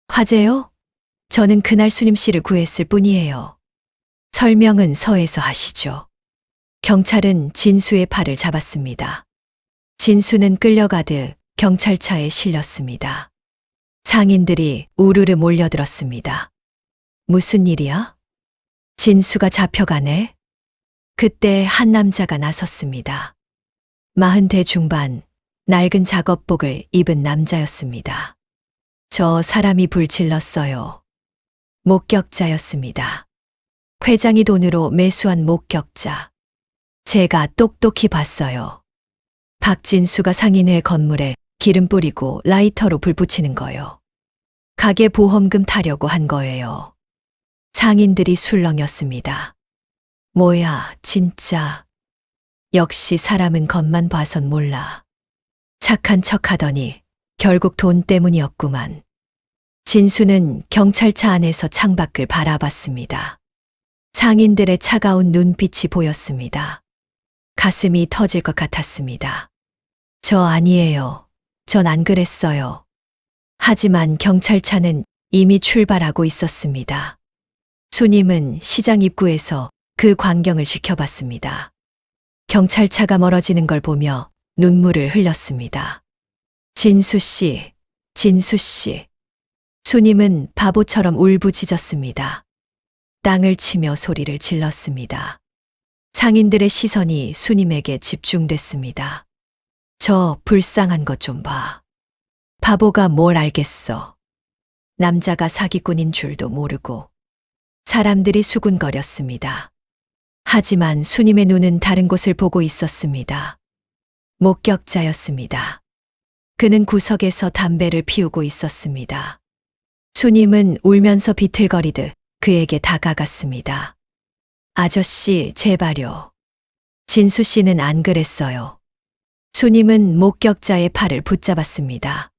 화재요? 저는 그날 수님 씨를 구했을 뿐이에요. 설명은 서에서 하시죠. 경찰은 진수의 팔을 잡았습니다. 진수는 끌려가듯 경찰차에 실렸습니다. 상인들이 우르르 몰려들었습니다. 무슨 일이야? 진수가 잡혀가네? 그때 한 남자가 나섰습니다. 40대 중반, 낡은 작업복을 입은 남자였습니다. 저 사람이 불 질렀어요. 목격자였습니다. 회장이 돈으로 매수한 목격자. 제가 똑똑히 봤어요. 박진수가 상인회 건물에 기름 뿌리고 라이터로 불 붙이는 거요. 가게 보험금 타려고 한 거예요. 상인들이 술렁였습니다. 뭐야, 진짜. 역시 사람은 겉만 봐선 몰라. 착한 척 하더니 결국 돈 때문이었구만. 진수는 경찰차 안에서 창밖을 바라봤습니다. 상인들의 차가운 눈빛이 보였습니다. 가슴이 터질 것 같았습니다. 저 아니에요. 전 안 그랬어요. 하지만 경찰차는 이미 출발하고 있었습니다. 수님은 시장 입구에서 그 광경을 지켜봤습니다. 경찰차가 멀어지는 걸 보며 눈물을 흘렸습니다. 진수 씨, 진수 씨. 수님은 바보처럼 울부짖었습니다. 땅을 치며 소리를 질렀습니다. 상인들의 시선이 수님에게 집중됐습니다. 저 불쌍한 것 좀 봐. 바보가 뭘 알겠어. 남자가 사기꾼인 줄도 모르고. 사람들이 수군거렸습니다. 하지만 수님의 눈은 다른 곳을 보고 있었습니다. 목격자였습니다. 그는 구석에서 담배를 피우고 있었습니다. 수님은 울면서 비틀거리듯 그에게 다가갔습니다. 아저씨, 제발요. 진수 씨는 안 그랬어요. 수님은 목격자의 팔을 붙잡았습니다.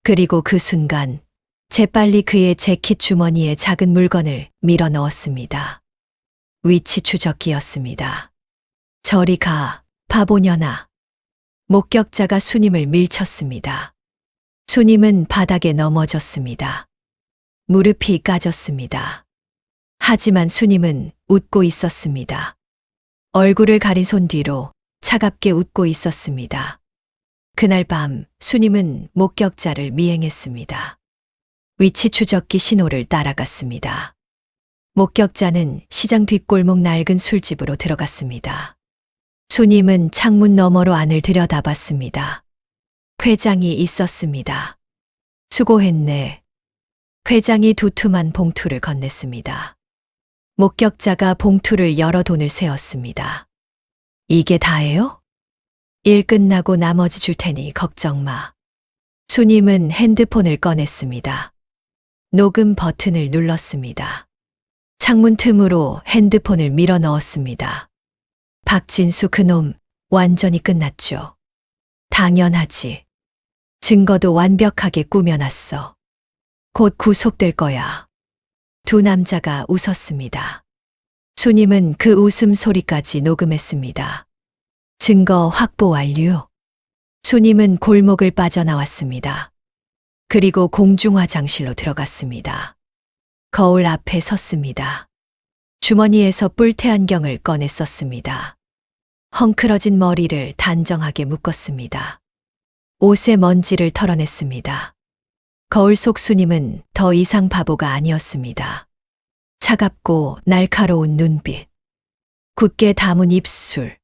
그리고 그 순간 재빨리 그의 재킷 주머니에 작은 물건을 밀어 넣었습니다. 위치 추적기였습니다. 저리 가, 바보년아. 목격자가 수님을 밀쳤습니다. 수님은 바닥에 넘어졌습니다. 무릎이 까졌습니다. 하지만 수님은 웃고 있었습니다. 얼굴을 가린 손 뒤로 차갑게 웃고 있었습니다. 그날 밤 수님은 목격자를 미행했습니다. 위치 추적기 신호를 따라갔습니다. 목격자는 시장 뒷골목 낡은 술집으로 들어갔습니다. 수님은 창문 너머로 안을 들여다봤습니다. 회장이 있었습니다. 수고했네. 회장이 두툼한 봉투를 건넸습니다. 목격자가 봉투를 열어 돈을 세었습니다. 이게 다예요? 일 끝나고 나머지 줄 테니 걱정 마. 수님은 핸드폰을 꺼냈습니다. 녹음 버튼을 눌렀습니다. 창문 틈으로 핸드폰을 밀어 넣었습니다. 박진수 그놈 완전히 끝났죠. 당연하지. 증거도 완벽하게 꾸며놨어. 곧 구속될 거야. 두 남자가 웃었습니다. 수님은 그 웃음소리까지 녹음했습니다. 증거 확보 완료. 수님은 골목을 빠져나왔습니다. 그리고 공중화장실로 들어갔습니다. 거울 앞에 섰습니다. 주머니에서 뿔테 안경을 꺼내 썼습니다. 헝클어진 머리를 단정하게 묶었습니다. 옷의 먼지를 털어냈습니다. 거울 속 수님은 더 이상 바보가 아니었습니다. 차갑고 날카로운 눈빛, 굳게 담은 입술.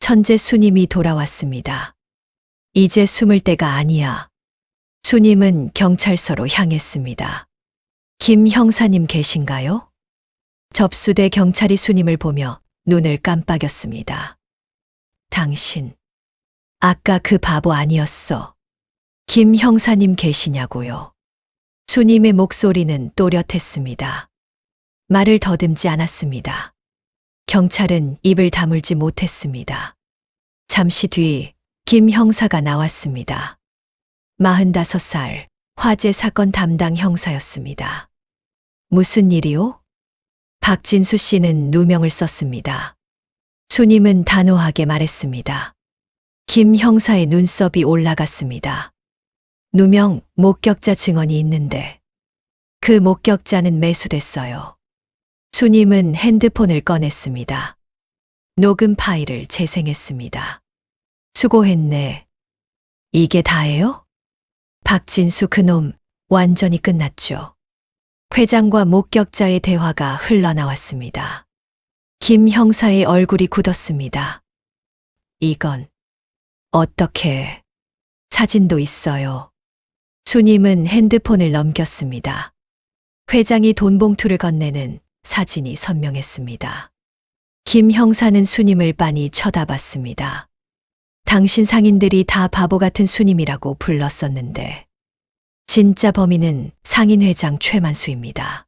천재 수님이 돌아왔습니다. 이제 숨을 때가 아니야. 수님은 경찰서로 향했습니다. 김 형사님 계신가요? 접수대 경찰이 수님을 보며 눈을 깜빡였습니다. 당신, 아까 그 바보 아니었어. 김 형사님 계시냐고요. 수님의 목소리는 또렷했습니다. 말을 더듬지 않았습니다. 경찰은 입을 다물지 못했습니다. 잠시 뒤 김 형사가 나왔습니다. 45살, 화재 사건 담당 형사였습니다. 무슨 일이요? 박진수 씨는 누명을 썼습니다. 수님은 단호하게 말했습니다. 김 형사의 눈썹이 올라갔습니다. 누명, 목격자 증언이 있는데 그 목격자는 매수됐어요. 수님은 핸드폰을 꺼냈습니다. 녹음 파일을 재생했습니다. 수고했네. 이게 다예요? 박진수 그놈 완전히 끝났죠. 회장과 목격자의 대화가 흘러나왔습니다. 김 형사의 얼굴이 굳었습니다. 이건 어떻게... 사진도 있어요. 수님은 핸드폰을 넘겼습니다. 회장이 돈 봉투를 건네는 사진이 선명했습니다. 김 형사는 수님을 빤히 쳐다봤습니다. 당신 상인들이 다 바보 같은 수님이라고 불렀었는데 진짜 범인은 상인회장 최만수입니다.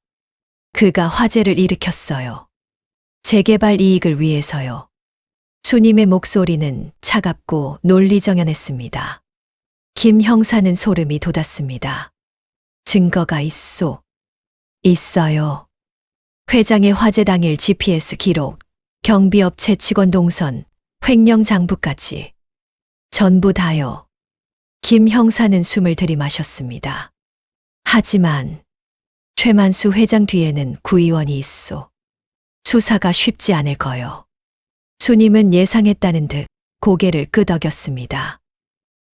그가 화재를 일으켰어요. 재개발 이익을 위해서요. 수님의 목소리는 차갑고 논리정연했습니다. 김 형사는 소름이 돋았습니다. 증거가 있소. 있어요. 회장의 화재 당일 GPS 기록, 경비업체 직원 동선, 횡령 장부까지. 전부 다요. 김 형사는 숨을 들이마셨습니다. 하지만 최만수 회장 뒤에는 구의원이 있소. 수사가 쉽지 않을 거요. 수님은 예상했다는 듯 고개를 끄덕였습니다.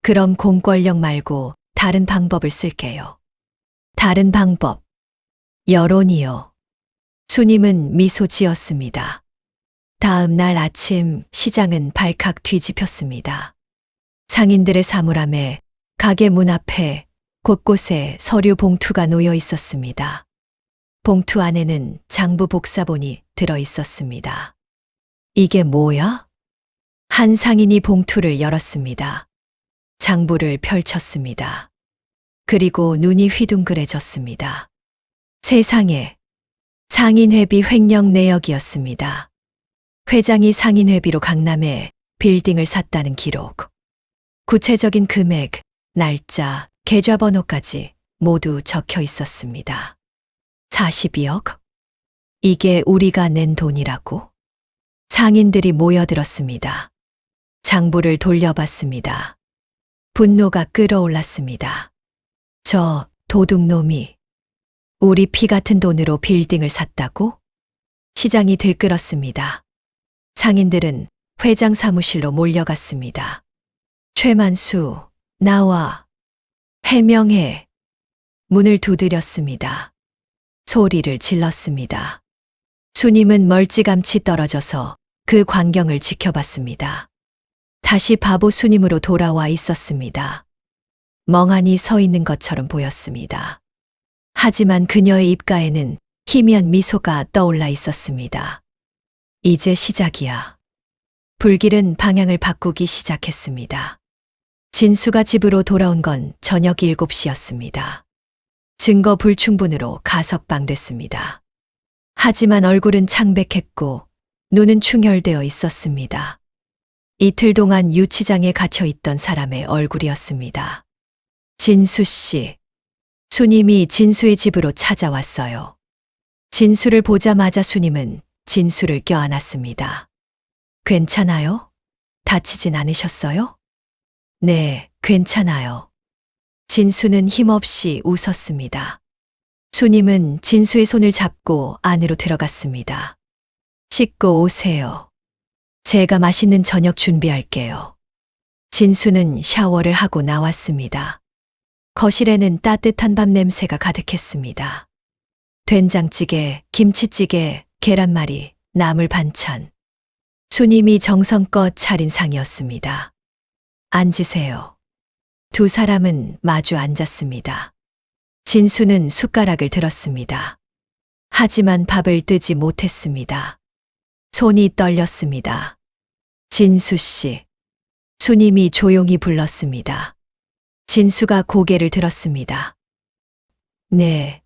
그럼 공권력 말고 다른 방법을 쓸게요. 다른 방법. 여론이요. 수님은 미소 지었습니다. 다음 날 아침 시장은 발칵 뒤집혔습니다. 상인들의 사물함에 가게 문 앞에 곳곳에 서류 봉투가 놓여 있었습니다. 봉투 안에는 장부 복사본이 들어 있었습니다. 이게 뭐야? 한 상인이 봉투를 열었습니다. 장부를 펼쳤습니다. 그리고 눈이 휘둥그레졌습니다. 세상에, 상인회비 횡령 내역이었습니다. 회장이 상인회비로 강남에 빌딩을 샀다는 기록. 구체적인 금액, 날짜, 계좌번호까지 모두 적혀 있었습니다. 42억? 이게 우리가 낸 돈이라고? 상인들이 모여들었습니다. 장부를 돌려봤습니다. 분노가 끓어올랐습니다. 저 도둑놈이 우리 피 같은 돈으로 빌딩을 샀다고? 시장이 들끓었습니다. 상인들은 회장 사무실로 몰려갔습니다. 최만수, 나와. 해명해. 문을 두드렸습니다. 소리를 질렀습니다. 수님은 멀찌감치 떨어져서 그 광경을 지켜봤습니다. 다시 바보 수님으로 돌아와 있었습니다. 멍하니 서 있는 것처럼 보였습니다. 하지만 그녀의 입가에는 희미한 미소가 떠올라 있었습니다. 이제 시작이야. 불길은 방향을 바꾸기 시작했습니다. 진수가 집으로 돌아온 건 저녁 7시였습니다. 증거 불충분으로 가석방됐습니다. 하지만 얼굴은 창백했고 눈은 충혈되어 있었습니다. 이틀 동안 유치장에 갇혀 있던 사람의 얼굴이었습니다. 진수 씨. 수님이 진수의 집으로 찾아왔어요. 진수를 보자마자 수님은 진수를 껴안았습니다. 괜찮아요? 다치진 않으셨어요? 네, 괜찮아요. 진수는 힘없이 웃었습니다. 수님은 진수의 손을 잡고 안으로 들어갔습니다. 씻고 오세요. 제가 맛있는 저녁 준비할게요. 진수는 샤워를 하고 나왔습니다. 거실에는 따뜻한 밥 냄새가 가득했습니다. 된장찌개, 김치찌개, 계란말이, 나물 반찬. 수님이 정성껏 차린 상이었습니다. 앉으세요. 두 사람은 마주 앉았습니다. 진수는 숟가락을 들었습니다. 하지만 밥을 뜨지 못했습니다. 손이 떨렸습니다. 진수 씨. 수님이 조용히 불렀습니다. 진수가 고개를 들었습니다. 네.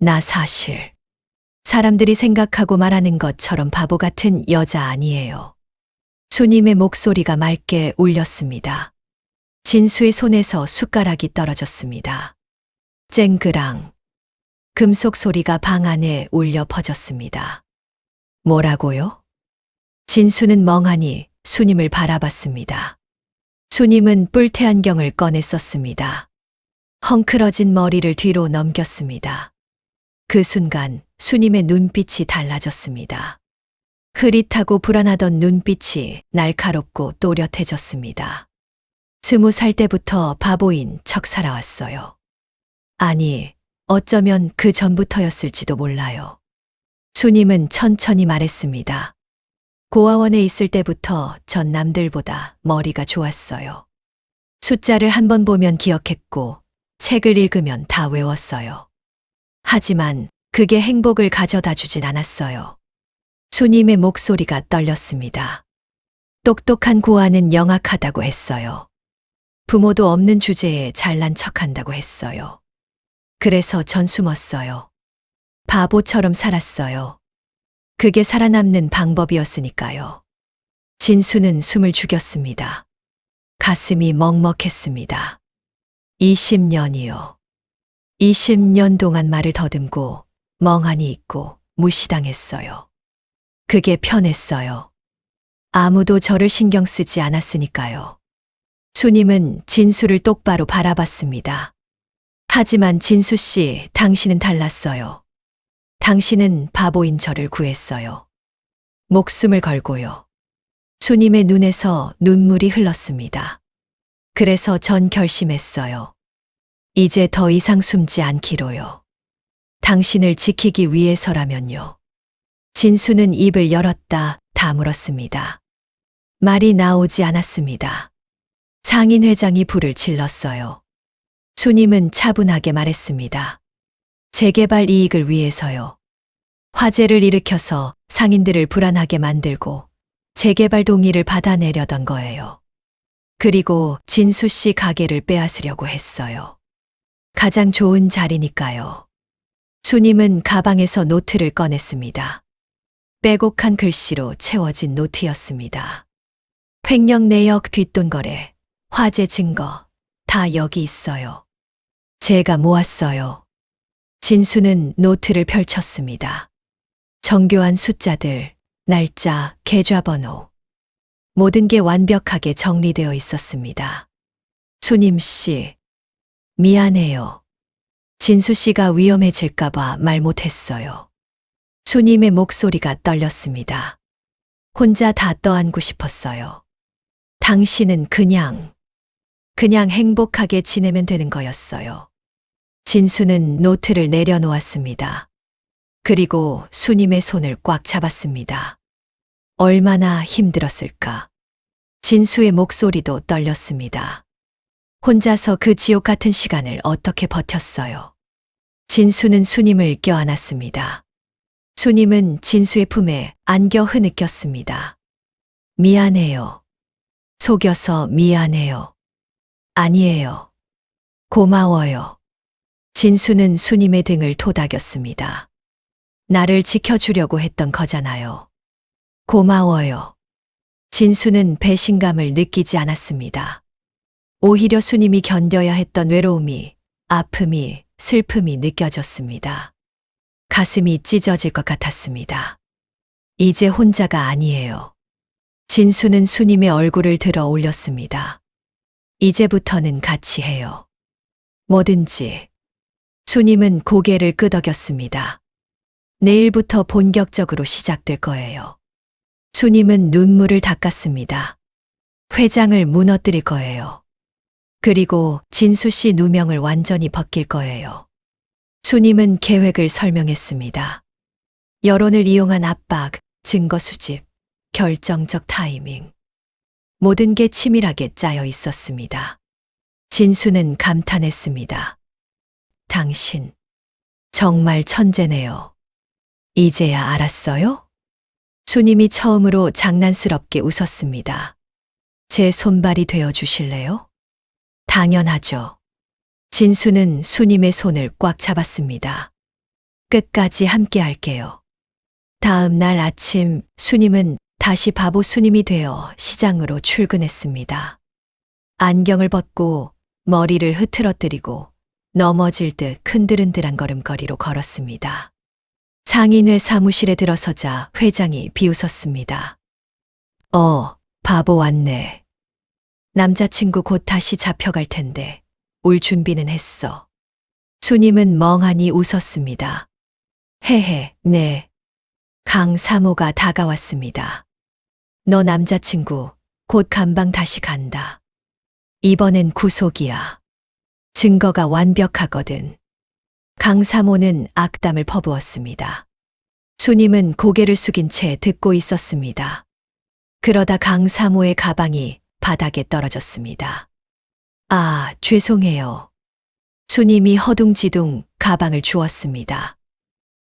나 사실 사람들이 생각하고 말하는 것처럼 바보 같은 여자 아니에요. 수님의 목소리가 맑게 울렸습니다. 진수의 손에서 숟가락이 떨어졌습니다. 쨍그랑. 금속 소리가 방 안에 울려 퍼졌습니다. 뭐라고요? 진수는 멍하니 수님을 바라봤습니다. 수님은 뿔테 안경을 꺼냈었습니다. 헝클어진 머리를 뒤로 넘겼습니다. 그 순간 수님의 눈빛이 달라졌습니다. 흐릿하고 불안하던 눈빛이 날카롭고 또렷해졌습니다. 20살 때부터 바보인 척 살아왔어요. 아니, 어쩌면 그 전부터였을지도 몰라요. 수님은 천천히 말했습니다. 고아원에 있을 때부터 전 남들보다 머리가 좋았어요. 숫자를 한 번 보면 기억했고, 책을 읽으면 다 외웠어요. 하지만 그게 행복을 가져다 주진 않았어요. 수님의 목소리가 떨렸습니다. 똑똑한 고아는 영악하다고 했어요. 부모도 없는 주제에 잘난 척한다고 했어요. 그래서 전 숨었어요. 바보처럼 살았어요. 그게 살아남는 방법이었으니까요. 진수는 숨을 죽였습니다. 가슴이 먹먹했습니다. 20년이요. 20년 동안 말을 더듬고 멍하니 있고 무시당했어요. 그게 편했어요. 아무도 저를 신경 쓰지 않았으니까요. 수님은 진수를 똑바로 바라봤습니다. 하지만 진수 씨, 당신은 달랐어요. 당신은 바보인 저를 구했어요. 목숨을 걸고요. 수님의 눈에서 눈물이 흘렀습니다. 그래서 전 결심했어요. 이제 더 이상 숨지 않기로요. 당신을 지키기 위해서라면요. 진수는 입을 열었다 다물었습니다. 말이 나오지 않았습니다. 상인회장이 불을 질렀어요. 수님은 차분하게 말했습니다. 재개발 이익을 위해서요. 화재를 일으켜서 상인들을 불안하게 만들고 재개발 동의를 받아내려던 거예요. 그리고 진수 씨 가게를 빼앗으려고 했어요. 가장 좋은 자리니까요. 수님은 가방에서 노트를 꺼냈습니다. 빼곡한 글씨로 채워진 노트였습니다. 횡령 내역 뒷돈 거래, 화재 증거, 다 여기 있어요. 제가 모았어요. 진수는 노트를 펼쳤습니다. 정교한 숫자들, 날짜, 계좌번호. 모든 게 완벽하게 정리되어 있었습니다. 수님 씨, 미안해요. 진수 씨가 위험해질까봐 말 못했어요. 수님의 목소리가 떨렸습니다. 혼자 다 떠안고 싶었어요. 당신은 그냥 행복하게 지내면 되는 거였어요. 진수는 노트를 내려놓았습니다. 그리고 수님의 손을 꽉 잡았습니다. 얼마나 힘들었을까. 진수의 목소리도 떨렸습니다. 혼자서 그 지옥 같은 시간을 어떻게 버텼어요. 진수는 수님을 껴안았습니다. 수님은 진수의 품에 안겨 흐느꼈습니다. 미안해요. 속여서 미안해요. 아니에요. 고마워요. 진수는 수님의 등을 토닥였습니다. 나를 지켜주려고 했던 거잖아요. 고마워요. 진수는 배신감을 느끼지 않았습니다. 오히려 수님이 견뎌야 했던 외로움이, 아픔이, 슬픔이 느껴졌습니다. 가슴이 찢어질 것 같았습니다. 이제 혼자가 아니에요. 진수는 수님의 얼굴을 들어 올렸습니다. 이제부터는 같이 해요. 뭐든지. 수님은 고개를 끄덕였습니다. 내일부터 본격적으로 시작될 거예요. 수님은 눈물을 닦았습니다. 회장을 무너뜨릴 거예요. 그리고 진수 씨 누명을 완전히 벗길 거예요. 수님은 계획을 설명했습니다. 여론을 이용한 압박, 증거 수집, 결정적 타이밍. 모든 게 치밀하게 짜여 있었습니다. 진수는 감탄했습니다. 당신, 정말 천재네요. 이제야 알았어요? 수님이 처음으로 장난스럽게 웃었습니다. 제 손발이 되어 주실래요? 당연하죠. 진수는 수님의 손을 꽉 잡았습니다. 끝까지 함께 할게요. 다음 날 아침 수님은 다시 바보 수님이 되어 시장으로 출근했습니다. 안경을 벗고 머리를 흐트러뜨리고 넘어질 듯 흔들흔들한 걸음걸이로 걸었습니다. 상인회 사무실에 들어서자 회장이 비웃었습니다. 바보 왔네. 남자친구 곧 다시 잡혀갈 텐데 올 준비는 했어. 수님은 멍하니 웃었습니다. 헤헤, 네. 강 사모가 다가왔습니다. 너 남자친구 곧 감방 다시 간다. 이번엔 구속이야. 증거가 완벽하거든. 강 사모는 악담을 퍼부었습니다. 수님은 고개를 숙인 채 듣고 있었습니다. 그러다 강 사모의 가방이 바닥에 떨어졌습니다. 아, 죄송해요. 수님이 허둥지둥 가방을 주었습니다.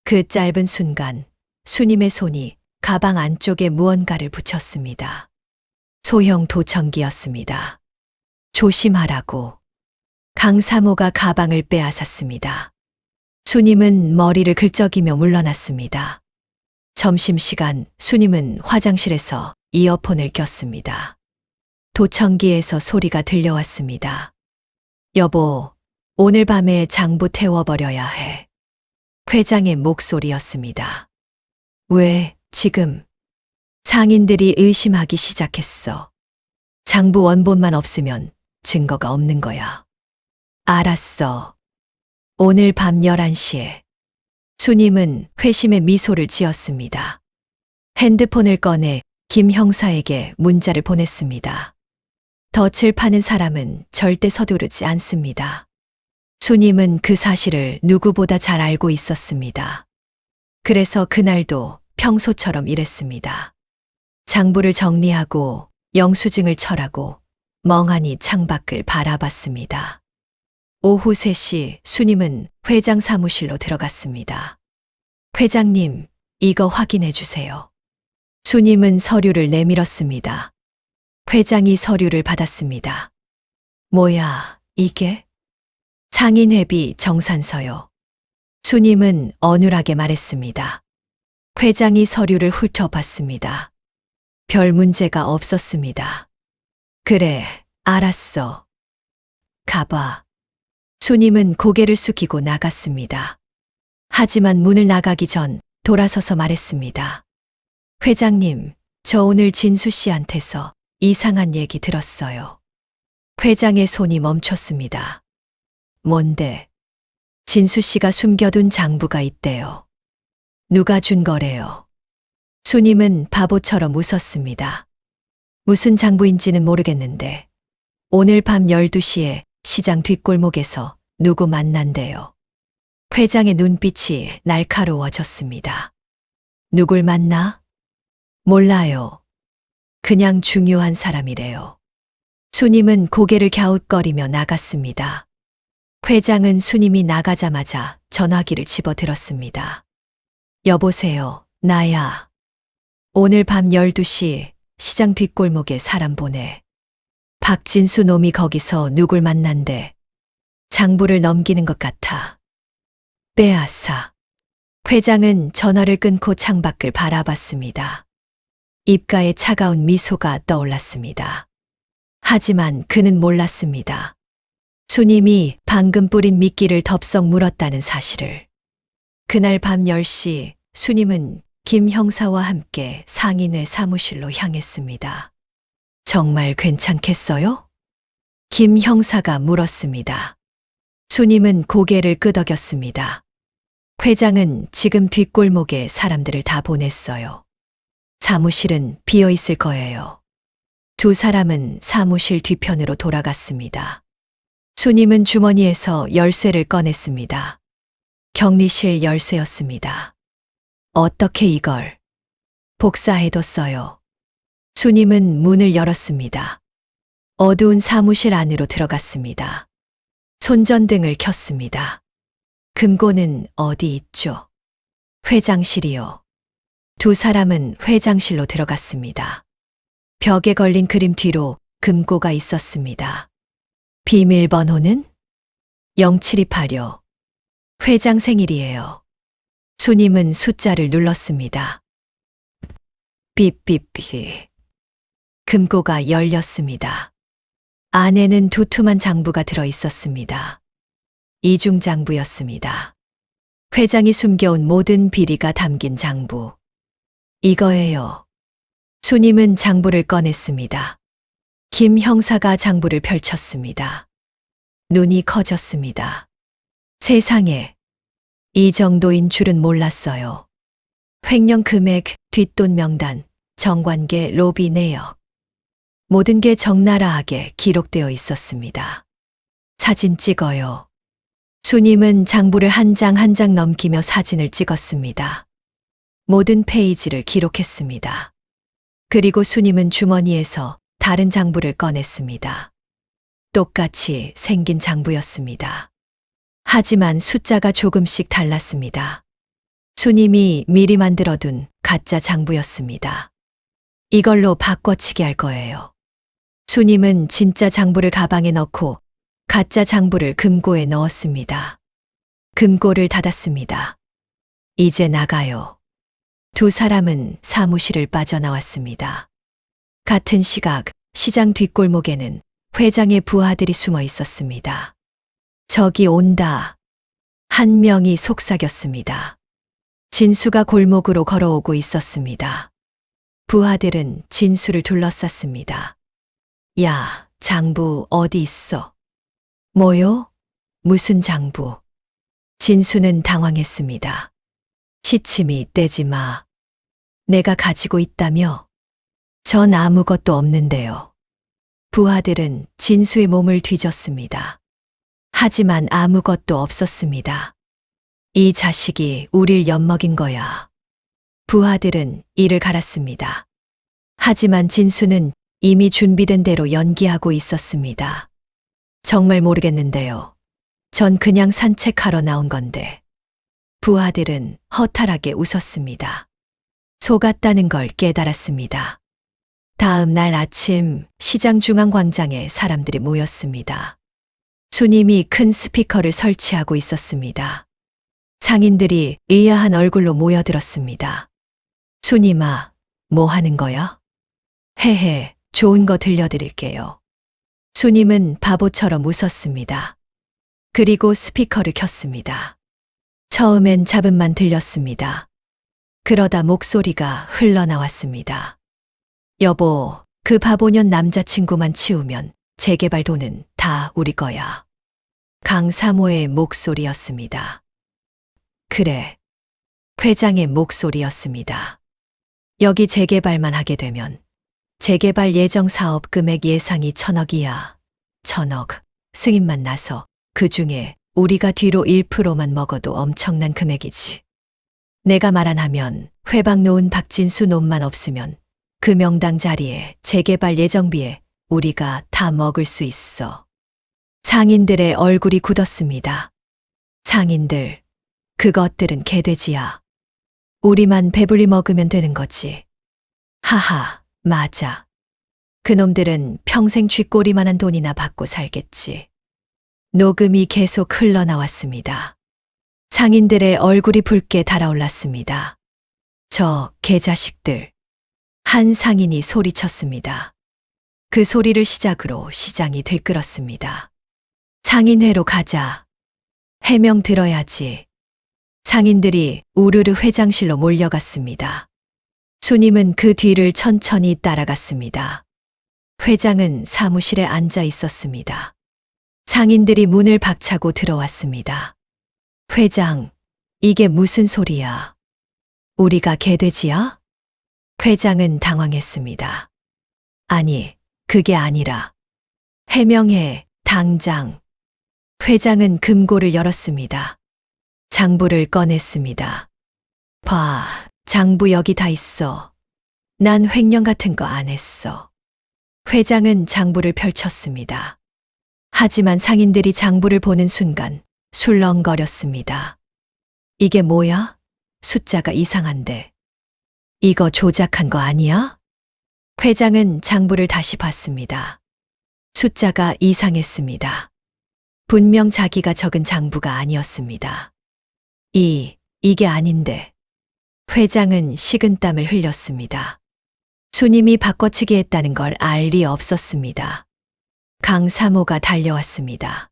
그 짧은 순간 수님의 손이 가방 안쪽에 무언가를 붙였습니다. 소형 도청기였습니다. 조심하라고. 강 사모가 가방을 빼앗았습니다. 수님은 머리를 긁적이며 물러났습니다. 점심시간 수님은 화장실에서 이어폰을 꼈습니다. 도청기에서 소리가 들려왔습니다. 여보, 오늘 밤에 장부 태워버려야 해. 회장의 목소리였습니다. 왜, 지금? 상인들이 의심하기 시작했어. 장부 원본만 없으면 증거가 없는 거야. 알았어. 오늘 밤 11시에. 수님은 회심의 미소를 지었습니다. 핸드폰을 꺼내 김 형사에게 문자를 보냈습니다. 덫을 파는 사람은 절대 서두르지 않습니다. 수님은 그 사실을 누구보다 잘 알고 있었습니다. 그래서 그날도 평소처럼 일했습니다. 장부를 정리하고 영수증을 철하고 멍하니 창밖을 바라봤습니다. 오후 3시 수님은 회장 사무실로 들어갔습니다. 회장님, 이거 확인해 주세요. 수님은 서류를 내밀었습니다. 회장이 서류를 받았습니다. 뭐야, 이게? 상인회비 정산서요. 수님은 어눌하게 말했습니다. 회장이 서류를 훑어봤습니다. 별 문제가 없었습니다. 그래, 알았어. 가봐. 수님은 고개를 숙이고 나갔습니다. 하지만 문을 나가기 전 돌아서서 말했습니다. 회장님, 저 오늘 진수 씨한테서 이상한 얘기 들었어요. 회장의 손이 멈췄습니다. 뭔데? 진수 씨가 숨겨둔 장부가 있대요. 누가 준 거래요? 수님은 바보처럼 웃었습니다. 무슨 장부인지는 모르겠는데 오늘 밤 12시에 시장 뒷골목에서 누구 만난대요. 회장의 눈빛이 날카로워졌습니다. 누굴 만나? 몰라요. 그냥 중요한 사람이래요. 수님은 고개를 갸웃거리며 나갔습니다. 회장은 수님이 나가자마자 전화기를 집어들었습니다. 여보세요, 나야. 오늘 밤 12시 시장 뒷골목에 사람 보내. 박진수 놈이 거기서 누굴 만난대. 장부를 넘기는 것 같아. 빼앗아. 회장은 전화를 끊고 창밖을 바라봤습니다. 입가에 차가운 미소가 떠올랐습니다. 하지만 그는 몰랐습니다. 수님이 방금 뿌린 미끼를 덥석 물었다는 사실을. 그날 밤 10시 수님은 김 형사와 함께 상인회 사무실로 향했습니다. 정말 괜찮겠어요? 김 형사가 물었습니다. 수님은 고개를 끄덕였습니다. 회장은 지금 뒷골목에 사람들을 다 보냈어요. 사무실은 비어 있을 거예요. 두 사람은 사무실 뒤편으로 돌아갔습니다. 수님은 주머니에서 열쇠를 꺼냈습니다. 격리실 열쇠였습니다. 어떻게 이걸 복사해뒀어요. 수님은 문을 열었습니다. 어두운 사무실 안으로 들어갔습니다. 손전등을 켰습니다. 금고는 어디 있죠? 회장실이요. 두 사람은 회장실로 들어갔습니다. 벽에 걸린 그림 뒤로 금고가 있었습니다. 비밀번호는 0728요. 회장 생일이에요. 수님은 숫자를 눌렀습니다. 삐삐삐. 금고가 열렸습니다. 안에는 두툼한 장부가 들어 있었습니다. 이중장부였습니다. 회장이 숨겨온 모든 비리가 담긴 장부. 이거예요. 수님은 장부를 꺼냈습니다. 김 형사가 장부를 펼쳤습니다. 눈이 커졌습니다. 세상에, 이 정도인 줄은 몰랐어요. 횡령 금액, 뒷돈 명단, 정관계 로비 내역. 모든 게 적나라하게 기록되어 있었습니다. 사진 찍어요. 수님은 장부를 한 장 한 장 넘기며 사진을 찍었습니다. 모든 페이지를 기록했습니다. 그리고 수님은 주머니에서 다른 장부를 꺼냈습니다. 똑같이 생긴 장부였습니다. 하지만 숫자가 조금씩 달랐습니다. 수님이 미리 만들어둔 가짜 장부였습니다. 이걸로 바꿔치기 할 거예요. 수님은 진짜 장부를 가방에 넣고 가짜 장부를 금고에 넣었습니다. 금고를 닫았습니다. 이제 나가요. 두 사람은 사무실을 빠져나왔습니다. 같은 시각 시장 뒷골목에는 회장의 부하들이 숨어 있었습니다. 저기 온다. 한 명이 속삭였습니다. 진수가 골목으로 걸어오고 있었습니다. 부하들은 진수를 둘러쌌습니다. 야, 장부 어디 있어? 뭐요? 무슨 장부? 진수는 당황했습니다. 시침이 떼지 마. 내가 가지고 있다며? 전 아무것도 없는데요. 부하들은 진수의 몸을 뒤졌습니다. 하지만 아무것도 없었습니다. 이 자식이 우릴 엿먹인 거야. 부하들은 이를 갈았습니다. 하지만 진수는 이미 준비된 대로 연기하고 있었습니다. 정말 모르겠는데요. 전 그냥 산책하러 나온 건데. 부하들은 허탈하게 웃었습니다. 속았다는 걸 깨달았습니다. 다음 날 아침 시장 중앙광장에 사람들이 모였습니다. 수님이 큰 스피커를 설치하고 있었습니다. 상인들이 의아한 얼굴로 모여들었습니다. 수님아, 뭐 하는 거야? 헤헤, 좋은 거 들려드릴게요. 수님은 바보처럼 웃었습니다. 그리고 스피커를 켰습니다. 처음엔 잡음만 들렸습니다. 그러다 목소리가 흘러나왔습니다. 여보, 그 바보년 남자친구만 치우면 재개발 돈은 다 우리 거야. 강사모의 목소리였습니다. 그래. 회장의 목소리였습니다. 여기 재개발만 하게 되면 재개발 예정 사업 금액 예상이 1,000억이야. 1,000억. 승인만 나서 그 중에 우리가 뒤로 1%만 먹어도 엄청난 금액이지. 내가 말 안 하면 회방 놓은 박진수 놈만 없으면 그 명당 자리에 재개발 예정비에 우리가 다 먹을 수 있어. 상인들의 얼굴이 굳었습니다. 상인들, 그것들은 개돼지야. 우리만 배불리 먹으면 되는 거지. 하하, 맞아. 그놈들은 평생 쥐꼬리만한 돈이나 받고 살겠지. 녹음이 계속 흘러나왔습니다. 상인들의 얼굴이 붉게 달아올랐습니다. 저 개자식들. 한 상인이 소리쳤습니다. 그 소리를 시작으로 시장이 들끓었습니다. 상인회로 가자. 해명 들어야지. 상인들이 우르르 회장실로 몰려갔습니다. 수님은 그 뒤를 천천히 따라갔습니다. 회장은 사무실에 앉아 있었습니다. 상인들이 문을 박차고 들어왔습니다. 회장, 이게 무슨 소리야? 우리가 개돼지야? 회장은 당황했습니다. 아니, 그게 아니라. 해명해, 당장. 회장은 금고를 열었습니다. 장부를 꺼냈습니다. 봐, 장부 여기 다 있어. 난 횡령 같은 거 안 했어. 회장은 장부를 펼쳤습니다. 하지만 상인들이 장부를 보는 순간 술렁거렸습니다. 이게 뭐야? 숫자가 이상한데. 이거 조작한 거 아니야? 회장은 장부를 다시 봤습니다. 숫자가 이상했습니다. 분명 자기가 적은 장부가 아니었습니다. 이게 아닌데. 회장은 식은땀을 흘렸습니다. 수님이 바꿔치기 했다는 걸 알 리 없었습니다. 강사모가 달려왔습니다.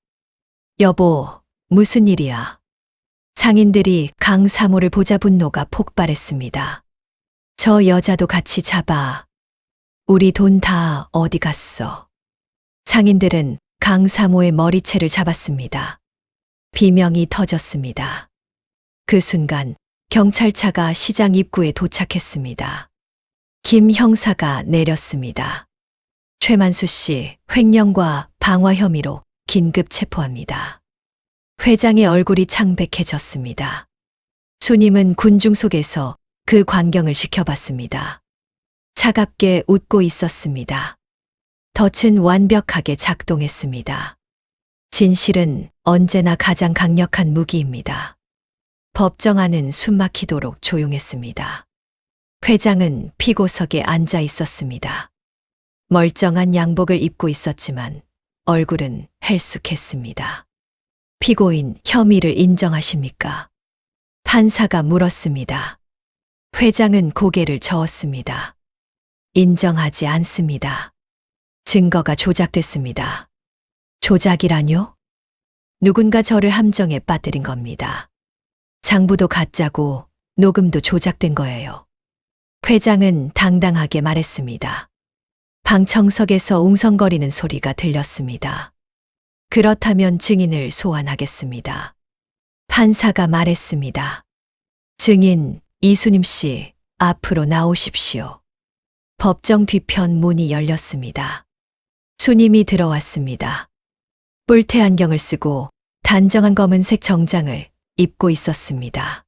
여보, 무슨 일이야? 상인들이 강사모를 보자 분노가 폭발했습니다. 저 여자도 같이 잡아. 우리 돈 다 어디 갔어? 상인들은 강사모의 머리채를 잡았습니다. 비명이 터졌습니다. 그 순간 경찰차가 시장 입구에 도착했습니다. 김 형사가 내렸습니다. 최만수 씨, 횡령과 방화 혐의로 긴급 체포합니다. 회장의 얼굴이 창백해졌습니다. 수님은 군중 속에서 그 광경을 지켜봤습니다. 차갑게 웃고 있었습니다. 덫은 완벽하게 작동했습니다. 진실은 언제나 가장 강력한 무기입니다. 법정 안은 숨막히도록 조용했습니다. 회장은 피고석에 앉아 있었습니다. 멀쩡한 양복을 입고 있었지만 얼굴은 헬쑥했습니다. 피고인 혐의를 인정하십니까? 판사가 물었습니다. 회장은 고개를 저었습니다. 인정하지 않습니다. 증거가 조작됐습니다. 조작이라뇨? 누군가 저를 함정에 빠뜨린 겁니다. 장부도 가짜고 녹음도 조작된 거예요. 회장은 당당하게 말했습니다. 방청석에서 웅성거리는 소리가 들렸습니다. 그렇다면 증인을 소환하겠습니다. 판사가 말했습니다. 증인 이수님 씨, 앞으로 나오십시오. 법정 뒤편 문이 열렸습니다. 수님이 들어왔습니다. 뿔테 안경을 쓰고 단정한 검은색 정장을 입고 있었습니다.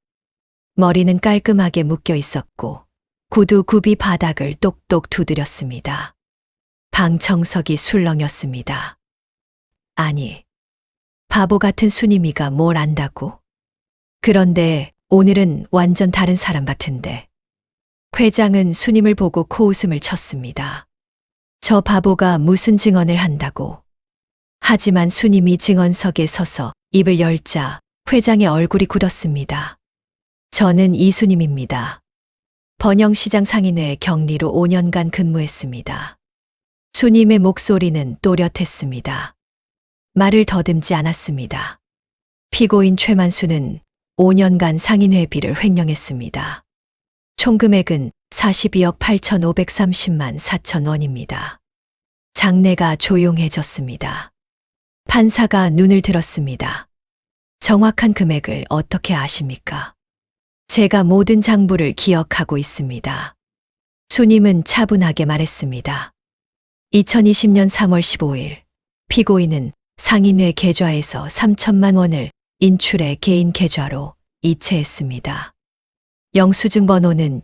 머리는 깔끔하게 묶여 있었고 구두 굽이 바닥을 똑똑 두드렸습니다. 방청석이 술렁였습니다. 아니, 바보 같은 수님이가 뭘 안다고? 그런데 오늘은 완전 다른 사람 같은데. 회장은 수님을 보고 코웃음을 쳤습니다. 저 바보가 무슨 증언을 한다고. 하지만 수님이 증언석에 서서 입을 열자 회장의 얼굴이 굳었습니다. 저는 이수님입니다. 번영시장 상인회 경리로 5년간 근무했습니다. 수님의 목소리는 또렷했습니다. 말을 더듬지 않았습니다. 피고인 최만수는 5년간 상인회비를 횡령했습니다. 총 금액은 42억 8,530만 4천 원입니다. 장내가 조용해졌습니다. 판사가 눈을 들었습니다. 정확한 금액을 어떻게 아십니까? 제가 모든 장부를 기억하고 있습니다. 수님은 차분하게 말했습니다. 2020년 3월 15일, 피고인은 상인회 계좌에서 3천만 원을 인출해 개인 계좌로 이체했습니다. 영수증 번호는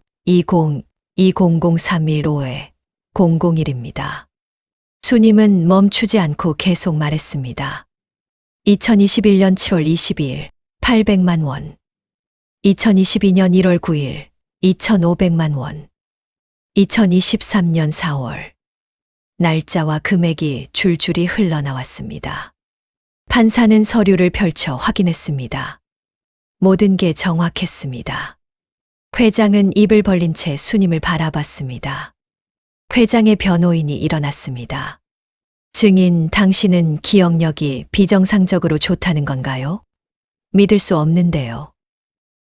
20200315-001입니다. 수님은 멈추지 않고 계속 말했습니다. 2021년 7월 22일 800만 원, 2022년 1월 9일 2,500만 원, 2023년 4월 날짜와 금액이 줄줄이 흘러나왔습니다. 판사는 서류를 펼쳐 확인했습니다. 모든 게 정확했습니다. 회장은 입을 벌린 채 수님을 바라봤습니다. 회장의 변호인이 일어났습니다. 증인, 당신은 기억력이 비정상적으로 좋다는 건가요? 믿을 수 없는데요.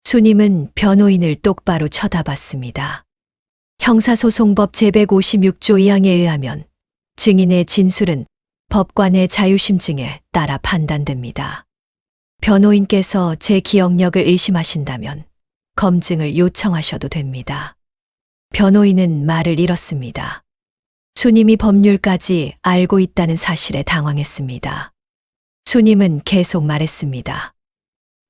수님은 변호인을 똑바로 쳐다봤습니다. 형사소송법 제156조 2항에 의하면 증인의 진술은 법관의 자유심증에 따라 판단됩니다. 변호인께서 제 기억력을 의심하신다면 검증을 요청하셔도 됩니다. 변호인은 말을 잃었습니다. 수님이 법률까지 알고 있다는 사실에 당황했습니다. 수님은 계속 말했습니다.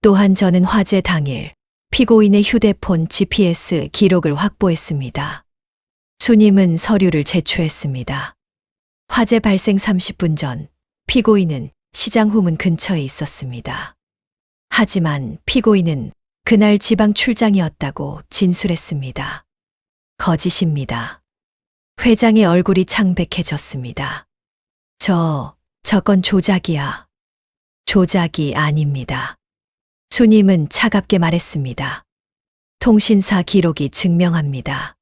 또한 저는 화재 당일 피고인의 휴대폰 GPS 기록을 확보했습니다. 수님은 서류를 제출했습니다. 화재 발생 30분 전 피고인은 시장 후문 근처에 있었습니다. 하지만 피고인은 그날 지방 출장이었다고 진술했습니다. 거짓입니다. 회장의 얼굴이 창백해졌습니다. 저건 조작이야. 조작이 아닙니다. 수님은 차갑게 말했습니다. 통신사 기록이 증명합니다.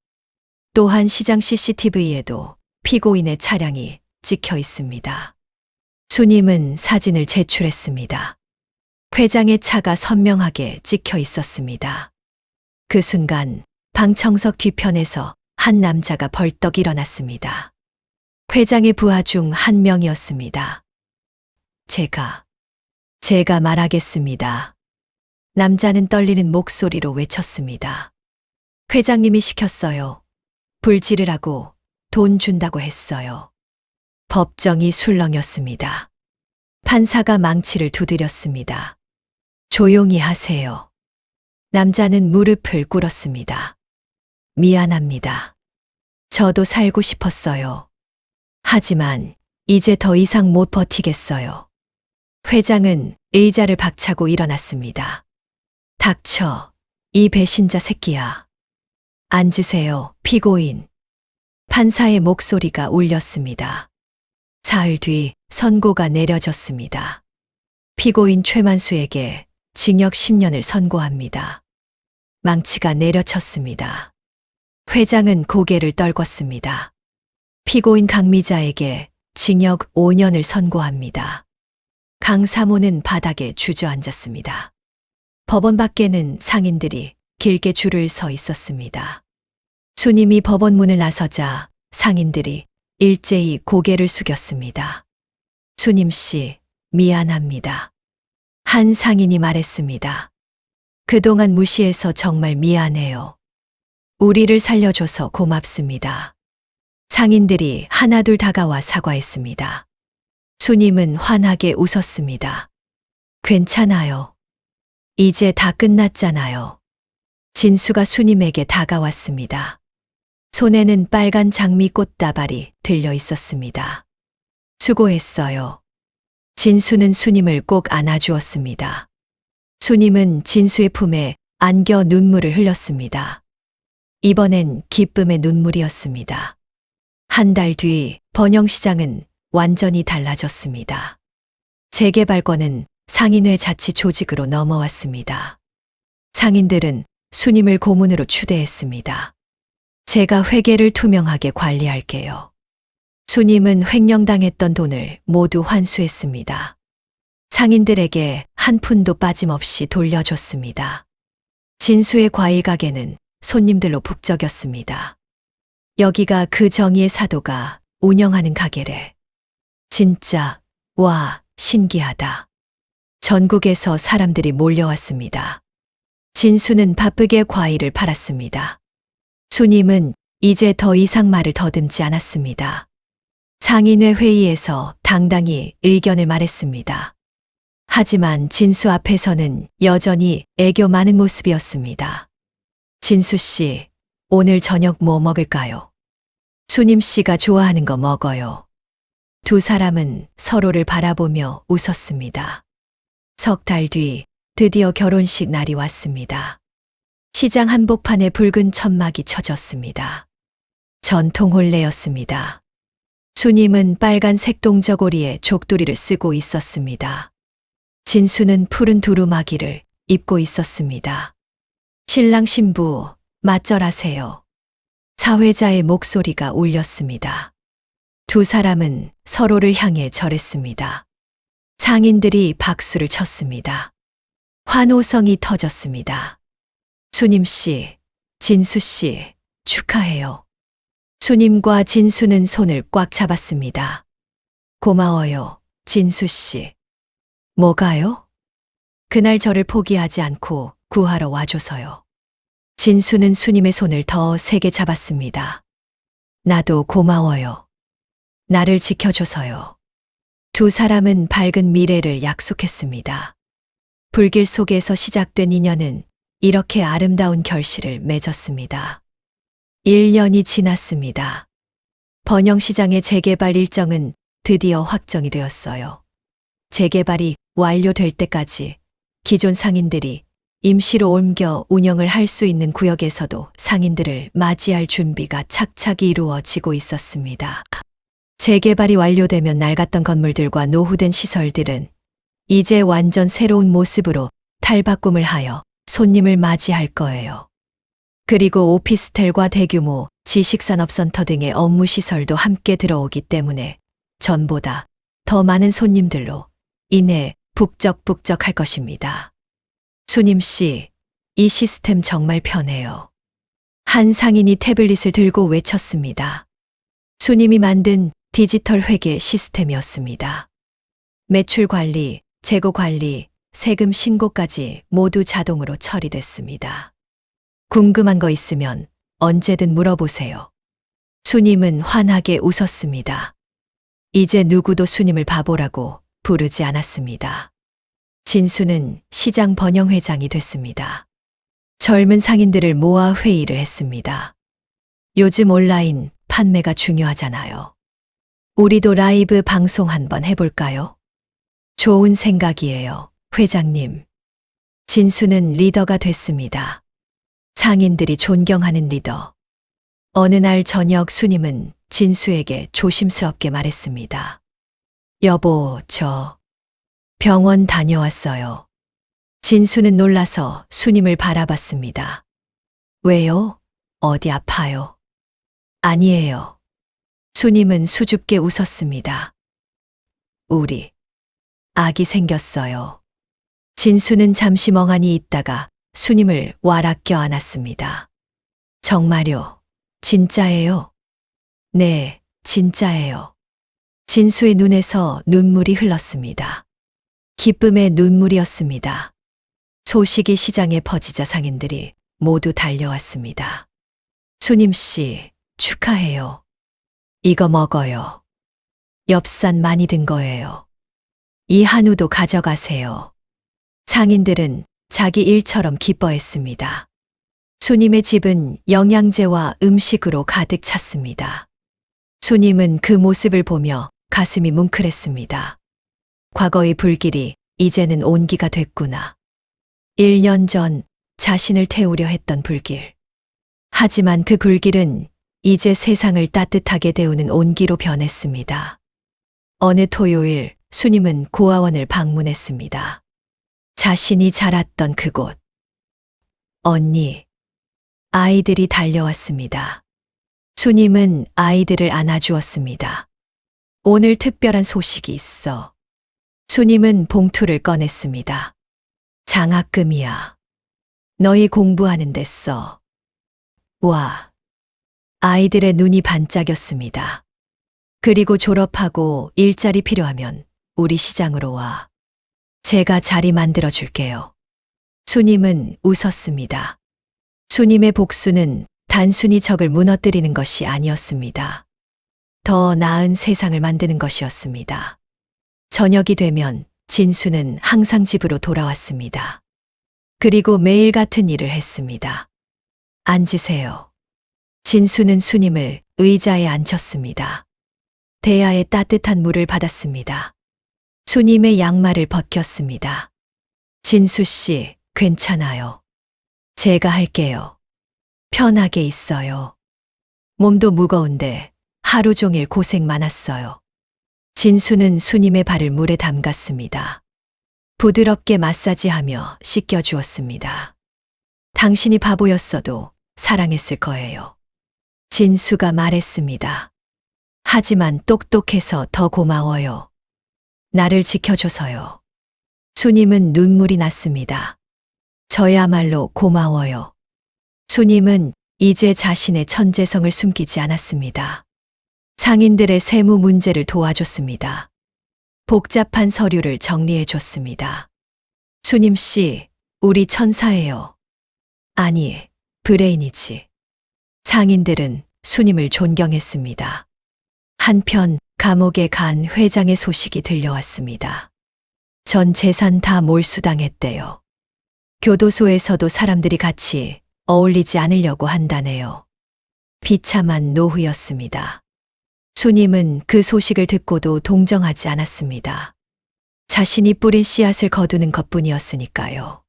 또한 시장 CCTV에도 피고인의 차량이 찍혀 있습니다. 수님은 사진을 제출했습니다. 회장의 차가 선명하게 찍혀 있었습니다. 그 순간 방청석 뒤편에서 한 남자가 벌떡 일어났습니다. 회장의 부하 중 한 명이었습니다. 제가 말하겠습니다. 남자는 떨리는 목소리로 외쳤습니다. 회장님이 시켰어요. 불 지르라고 돈 준다고 했어요. 법정이 술렁였습니다. 판사가 망치를 두드렸습니다. 조용히 하세요. 남자는 무릎을 꿇었습니다. 미안합니다. 저도 살고 싶었어요. 하지만 이제 더 이상 못 버티겠어요. 회장은 의자를 박차고 일어났습니다. 닥쳐, 이 배신자 새끼야. 앉으세요, 피고인. 판사의 목소리가 울렸습니다. 사흘 뒤 선고가 내려졌습니다. 피고인 최만수에게 징역 10년을 선고합니다. 망치가 내려쳤습니다. 회장은 고개를 떨궜습니다. 피고인 강미자에게 징역 5년을 선고합니다. 강 사모는 바닥에 주저앉았습니다. 법원 밖에는 상인들이 길게 줄을 서 있었습니다. 수님이 법원 문을 나서자 상인들이 일제히 고개를 숙였습니다. 수님 씨, 미안합니다. 한 상인이 말했습니다. 그동안 무시해서 정말 미안해요. 우리를 살려줘서 고맙습니다. 상인들이 하나둘 다가와 사과했습니다. 수님은 환하게 웃었습니다. 괜찮아요. 이제 다 끝났잖아요. 진수가 수님에게 다가왔습니다. 손에는 빨간 장미 꽃다발이 들려 있었습니다. 수고했어요. 진수는 수님을 꼭 안아주었습니다. 수님은 진수의 품에 안겨 눈물을 흘렸습니다. 이번엔 기쁨의 눈물이었습니다. 한 달 뒤 번영시장은 완전히 달라졌습니다. 재개발권은 상인회 자치 조직으로 넘어왔습니다. 상인들은 수님을 고문으로 추대했습니다. 제가 회계를 투명하게 관리할게요. 수님은 횡령당했던 돈을 모두 환수했습니다. 상인들에게 한 푼도 빠짐없이 돌려줬습니다. 진수의 과일 가게는 손님들로 북적였습니다. 여기가 그 정의의 사도가 운영하는 가게래. 진짜, 와, 신기하다. 전국에서 사람들이 몰려왔습니다. 진수는 바쁘게 과일을 팔았습니다. 수님은 이제 더 이상 말을 더듬지 않았습니다. 상인회 회의에서 당당히 의견을 말했습니다. 하지만 진수 앞에서는 여전히 애교 많은 모습이었습니다. 진수 씨, 오늘 저녁 뭐 먹을까요? 수님 씨가 좋아하는 거 먹어요. 두 사람은 서로를 바라보며 웃었습니다. 석 달 뒤 드디어 결혼식 날이 왔습니다. 시장 한복판에 붉은 천막이 쳐졌습니다. 전통 혼례였습니다. 수님은 빨간색 동저고리에 족두리를 쓰고 있었습니다. 진수는 푸른 두루마기를 입고 있었습니다. 신랑 신부, 맞절하세요. 사회자의 목소리가 울렸습니다. 두 사람은 서로를 향해 절했습니다. 상인들이 박수를 쳤습니다. 환호성이 터졌습니다. 수님 씨, 진수 씨, 축하해요. 수님과 진수는 손을 꽉 잡았습니다. 고마워요, 진수 씨. 뭐가요? 그날 저를 포기하지 않고 구하러 와줘서요. 진수는 수님의 손을 더 세게 잡았습니다. 나도 고마워요. 나를 지켜줘서요. 두 사람은 밝은 미래를 약속했습니다. 불길 속에서 시작된 인연은 이렇게 아름다운 결실을 맺었습니다. 1년이 지났습니다. 번영시장의 재개발 일정은 드디어 확정이 되었어요. 재개발이 완료될 때까지 기존 상인들이 임시로 옮겨 운영을 할 수 있는 구역에서도 상인들을 맞이할 준비가 착착 이루어지고 있었습니다. 재개발이 완료되면 낡았던 건물들과 노후된 시설들은 이제 완전 새로운 모습으로 탈바꿈을 하여 손님을 맞이할 거예요. 그리고 오피스텔과 대규모 지식산업센터 등의 업무 시설도 함께 들어오기 때문에 전보다 더 많은 손님들로 인해 북적북적할 것입니다. 수님 씨, 이 시스템 정말 편해요. 한 상인이 태블릿을 들고 외쳤습니다. 수님이 만든 디지털 회계 시스템이었습니다. 매출 관리, 재고 관리, 세금 신고까지 모두 자동으로 처리됐습니다. 궁금한 거 있으면 언제든 물어보세요. 수님은 환하게 웃었습니다. 이제 누구도 수님을 바보라고 부르지 않았습니다. 진수는 시장 번영회장이 됐습니다. 젊은 상인들을 모아 회의를 했습니다. 요즘 온라인 판매가 중요하잖아요. 우리도 라이브 방송 한번 해볼까요? 좋은 생각이에요, 회장님. 진수는 리더가 됐습니다. 상인들이 존경하는 리더. 어느 날 저녁 수님은 진수에게 조심스럽게 말했습니다. 여보, 저 병원 다녀왔어요. 진수는 놀라서 수님을 바라봤습니다. 왜요? 어디 아파요? 아니에요. 수님은 수줍게 웃었습니다. 우리 아기 생겼어요. 진수는 잠시 멍하니 있다가 수님을 와락 껴안았습니다. 정말요? 진짜예요? 네, 진짜예요. 진수의 눈에서 눈물이 흘렀습니다. 기쁨의 눈물이었습니다. 소식이 시장에 퍼지자 상인들이 모두 달려왔습니다. 수님 씨, 축하해요. 이거 먹어요. 엽산 많이 든 거예요. 이 한우도 가져가세요. 상인들은 자기 일처럼 기뻐했습니다. 수님의 집은 영양제와 음식으로 가득 찼습니다. 수님은 그 모습을 보며 가슴이 뭉클했습니다. 과거의 불길이 이제는 온기가 됐구나. 1년 전 자신을 태우려 했던 불길. 하지만 그 불길은 이제 세상을 따뜻하게 데우는 온기로 변했습니다. 어느 토요일 수님은 고아원을 방문했습니다. 자신이 자랐던 그곳. 언니, 아이들이 달려왔습니다. 수님은 아이들을 안아주었습니다. 오늘 특별한 소식이 있어. 수님은 봉투를 꺼냈습니다. 장학금이야. 너희 공부하는 데 써. 와. 아이들의 눈이 반짝였습니다. 그리고 졸업하고 일자리 필요하면 우리 시장으로 와. 제가 자리 만들어 줄게요. 수님은 웃었습니다. 수님의 복수는 단순히 적을 무너뜨리는 것이 아니었습니다. 더 나은 세상을 만드는 것이었습니다. 저녁이 되면 진수는 항상 집으로 돌아왔습니다. 그리고 매일 같은 일을 했습니다. 앉으세요. 진수는 수님을 의자에 앉혔습니다. 대야에 따뜻한 물을 받았습니다. 수님의 양말을 벗겼습니다. 진수 씨, 괜찮아요. 제가 할게요. 편하게 있어요. 몸도 무거운데 하루 종일 고생 많았어요. 진수는 수님의 발을 물에 담갔습니다. 부드럽게 마사지하며 씻겨주었습니다. 당신이 바보였어도 사랑했을 거예요. 진수가 말했습니다. 하지만 똑똑해서 더 고마워요. 나를 지켜줘서요. 수님은 눈물이 났습니다. 저야말로 고마워요. 수님은 이제 자신의 천재성을 숨기지 않았습니다. 상인들의 세무 문제를 도와줬습니다. 복잡한 서류를 정리해 줬습니다. 수님 씨, 우리 천사예요. 아니, 브레인이지. 상인들은 수님을 존경했습니다. 한편 감옥에 간 회장의 소식이 들려왔습니다. 전 재산 다 몰수당했대요. 교도소에서도 사람들이 같이 어울리지 않으려고 한다네요. 비참한 노후였습니다. 수님은 그 소식을 듣고도 동정하지 않았습니다. 자신이 뿌린 씨앗을 거두는 것뿐이었으니까요.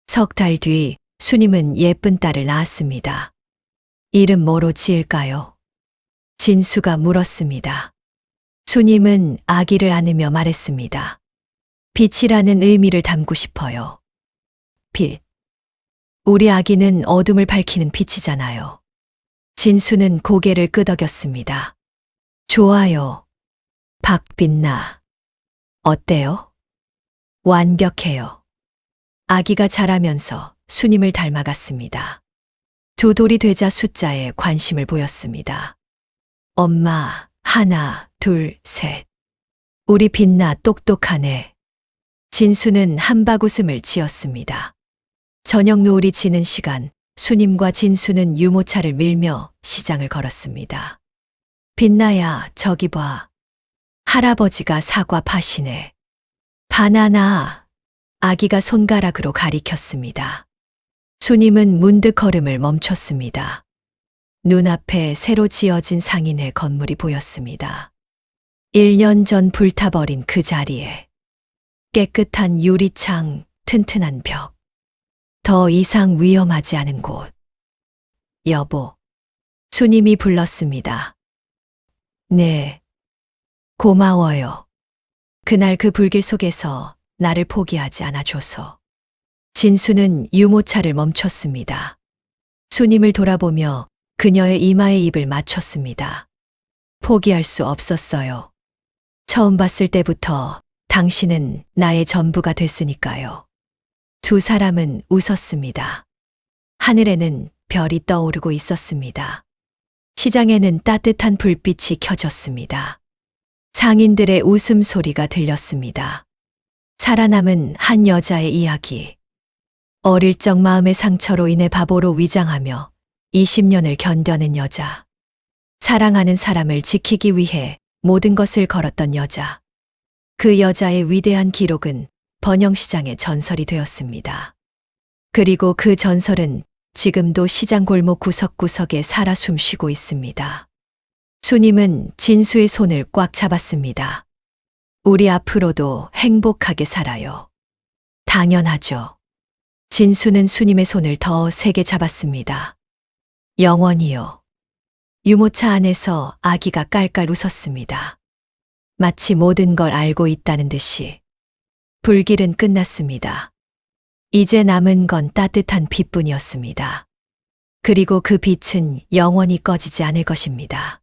석 달 뒤 수님은 예쁜 딸을 낳았습니다. 이름 뭐로 지을까요? 진수가 물었습니다. 수님은 아기를 안으며 말했습니다. 빛이라는 의미를 담고 싶어요. 빛. 우리 아기는 어둠을 밝히는 빛이잖아요. 진수는 고개를 끄덕였습니다. 좋아요. 박빛나. 어때요? 완벽해요. 아기가 자라면서 수님을 닮아갔습니다. 두 돌이 되자 숫자에 관심을 보였습니다. 엄마, 하나, 둘, 셋. 우리 빛나 똑똑하네. 진수는 한박웃음을 지었습니다. 저녁 노을이 지는 시간, 수님과 진수는 유모차를 밀며 시장을 걸었습니다. 빛나야, 저기 봐. 할아버지가 사과 파시네. 바나나. 아기가 손가락으로 가리켰습니다. 수님은 문득 걸음을 멈췄습니다. 눈앞에 새로 지어진 상인의 건물이 보였습니다. 1년 전 불타버린 그 자리에 깨끗한 유리창, 튼튼한 벽. 더 이상 위험하지 않은 곳. 여보. 수님이 불렀습니다. 네. 고마워요. 그날 그 불길 속에서 나를 포기하지 않아줘서. 진수는 유모차를 멈췄습니다. 수님을 돌아보며 그녀의 이마에 입을 맞췄습니다. 포기할 수 없었어요. 처음 봤을 때부터 당신은 나의 전부가 됐으니까요. 두 사람은 웃었습니다. 하늘에는 별이 떠오르고 있었습니다. 시장에는 따뜻한 불빛이 켜졌습니다. 상인들의 웃음소리가 들렸습니다. 살아남은 한 여자의 이야기. 어릴 적 마음의 상처로 인해 바보로 위장하며 20년을 견뎌낸 여자. 사랑하는 사람을 지키기 위해 모든 것을 걸었던 여자. 그 여자의 위대한 기록은 번영시장의 전설이 되었습니다. 그리고 그 전설은 지금도 시장 골목 구석구석에 살아 숨쉬고 있습니다. 수님은 진수의 손을 꽉 잡았습니다. 우리 앞으로도 행복하게 살아요. 당연하죠. 진수는 수님의 손을 더 세게 잡았습니다. 영원히요. 유모차 안에서 아기가 깔깔 웃었습니다. 마치 모든 걸 알고 있다는 듯이. 불길은 끝났습니다. 이제 남은 건 따뜻한 빛뿐이었습니다. 그리고 그 빛은 영원히 꺼지지 않을 것입니다.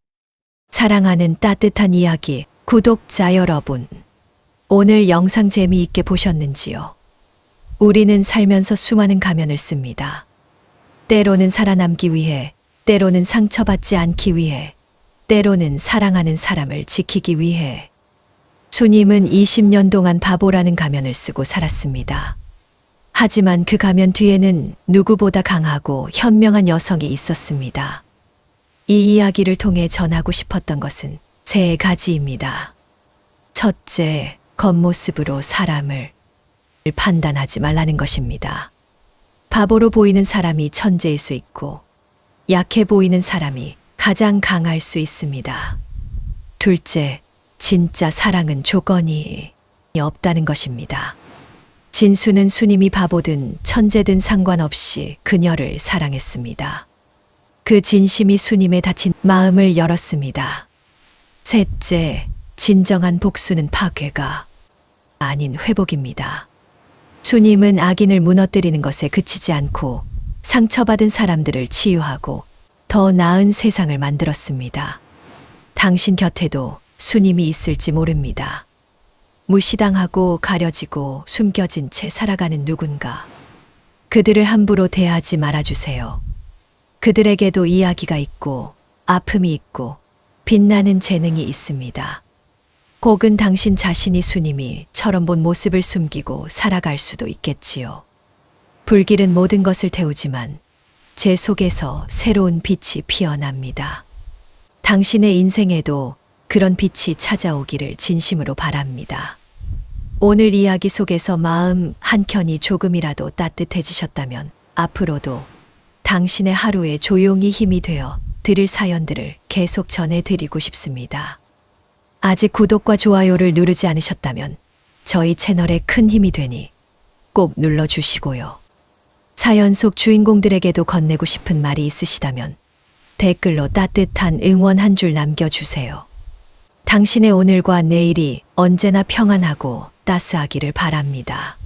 사랑하는 따뜻한 이야기, 구독자 여러분. 오늘 영상 재미있게 보셨는지요? 우리는 살면서 수많은 가면을 씁니다. 때로는 살아남기 위해, 때로는 상처받지 않기 위해, 때로는 사랑하는 사람을 지키기 위해. 수님은 20년 동안 바보라는 가면을 쓰고 살았습니다. 하지만 그 가면 뒤에는 누구보다 강하고 현명한 여성이 있었습니다. 이 이야기를 통해 전하고 싶었던 것은 세 가지입니다. 첫째, 겉모습으로 사람을 판단하지 말라는 것입니다. 바보로 보이는 사람이 천재일 수 있고, 약해 보이는 사람이 가장 강할 수 있습니다. 둘째, 진짜 사랑은 조건이 없다는 것입니다. 진수는 수님이 바보든 천재든 상관없이 그녀를 사랑했습니다. 그 진심이 수님의 다친 마음을 열었습니다. 셋째, 진정한 복수는 파괴가 아닌 회복입니다. 수님은 악인을 무너뜨리는 것에 그치지 않고 상처받은 사람들을 치유하고 더 나은 세상을 만들었습니다. 당신 곁에도 수님이 있을지 모릅니다. 무시당하고 가려지고 숨겨진 채 살아가는 누군가. 그들을 함부로 대하지 말아주세요. 그들에게도 이야기가 있고 아픔이 있고 빛나는 재능이 있습니다. 혹은 당신 자신이 수님이 처럼 본 모습을 숨기고 살아갈 수도 있겠지요. 불길은 모든 것을 태우지만 제 속에서 새로운 빛이 피어납니다. 당신의 인생에도 그런 빛이 찾아오기를 진심으로 바랍니다. 오늘 이야기 속에서 마음 한켠이 조금이라도 따뜻해지셨다면 앞으로도 당신의 하루에 조용히 힘이 되어 드릴 사연들을 계속 전해드리고 싶습니다. 아직 구독과 좋아요를 누르지 않으셨다면 저희 채널에 큰 힘이 되니 꼭 눌러주시고요. 사연 속 주인공들에게도 건네고 싶은 말이 있으시다면 댓글로 따뜻한 응원 한 줄 남겨주세요. 당신의 오늘과 내일이 언제나 평안하고 따스하기를 바랍니다.